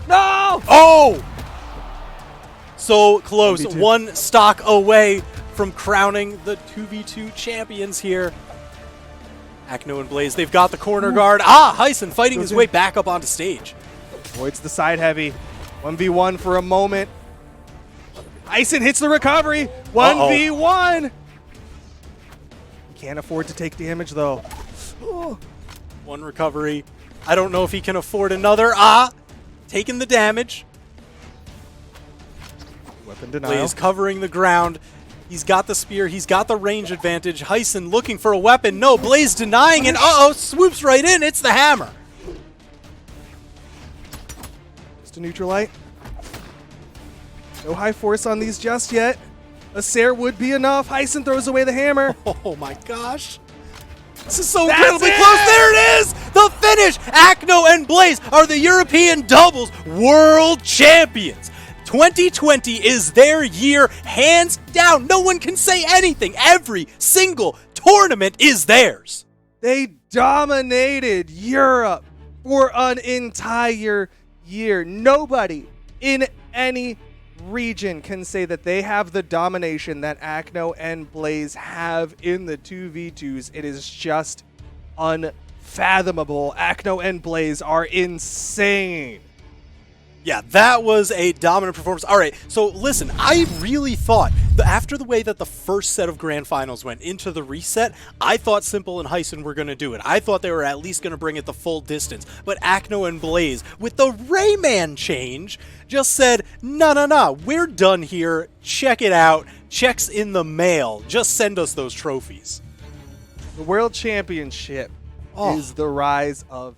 No! Oh! So close, 1v2. 1 stock away from crowning the 2v2 champions here. Akno and Blaze, they've got the corner guard. Heisen fighting his way back up onto stage. Avoids the side heavy. 1v1 for a moment. Heisen hits the recovery. 1v1. He can't afford to take damage though. One recovery. I don't know if he can afford another. Taking the damage. Weapon denial. Blaze covering the ground. He's got the spear. He's got the range advantage. Heisen looking for a weapon. No, Blaze denying and swoops right in. It's the hammer. Just a neutral light. No high force on these just yet. A Sair would be enough. Heisen throws away the hammer. Oh my gosh. This is so incredibly close. There it is! The finish! Akno and Blaze are the European Doubles World Champions. 2020 is their year, hands down. No one can say anything. Every single tournament is theirs. They dominated Europe for an entire year. Nobody in any region can say that they have the domination that Akno and Blaze have in the 2v2s. It is just unfathomable. Akno and Blaze are insane. Yeah, that was a dominant performance. All right, so listen, I really thought, after the way that the first set of grand finals went into the reset, I thought Simple and Heisen were going to do it. I thought they were at least going to bring it the full distance. But Akno and Blaze, with the Rayman change, just said, no, we're done here. Check it out. Checks in the mail. Just send us those trophies. The World Championship is the rise of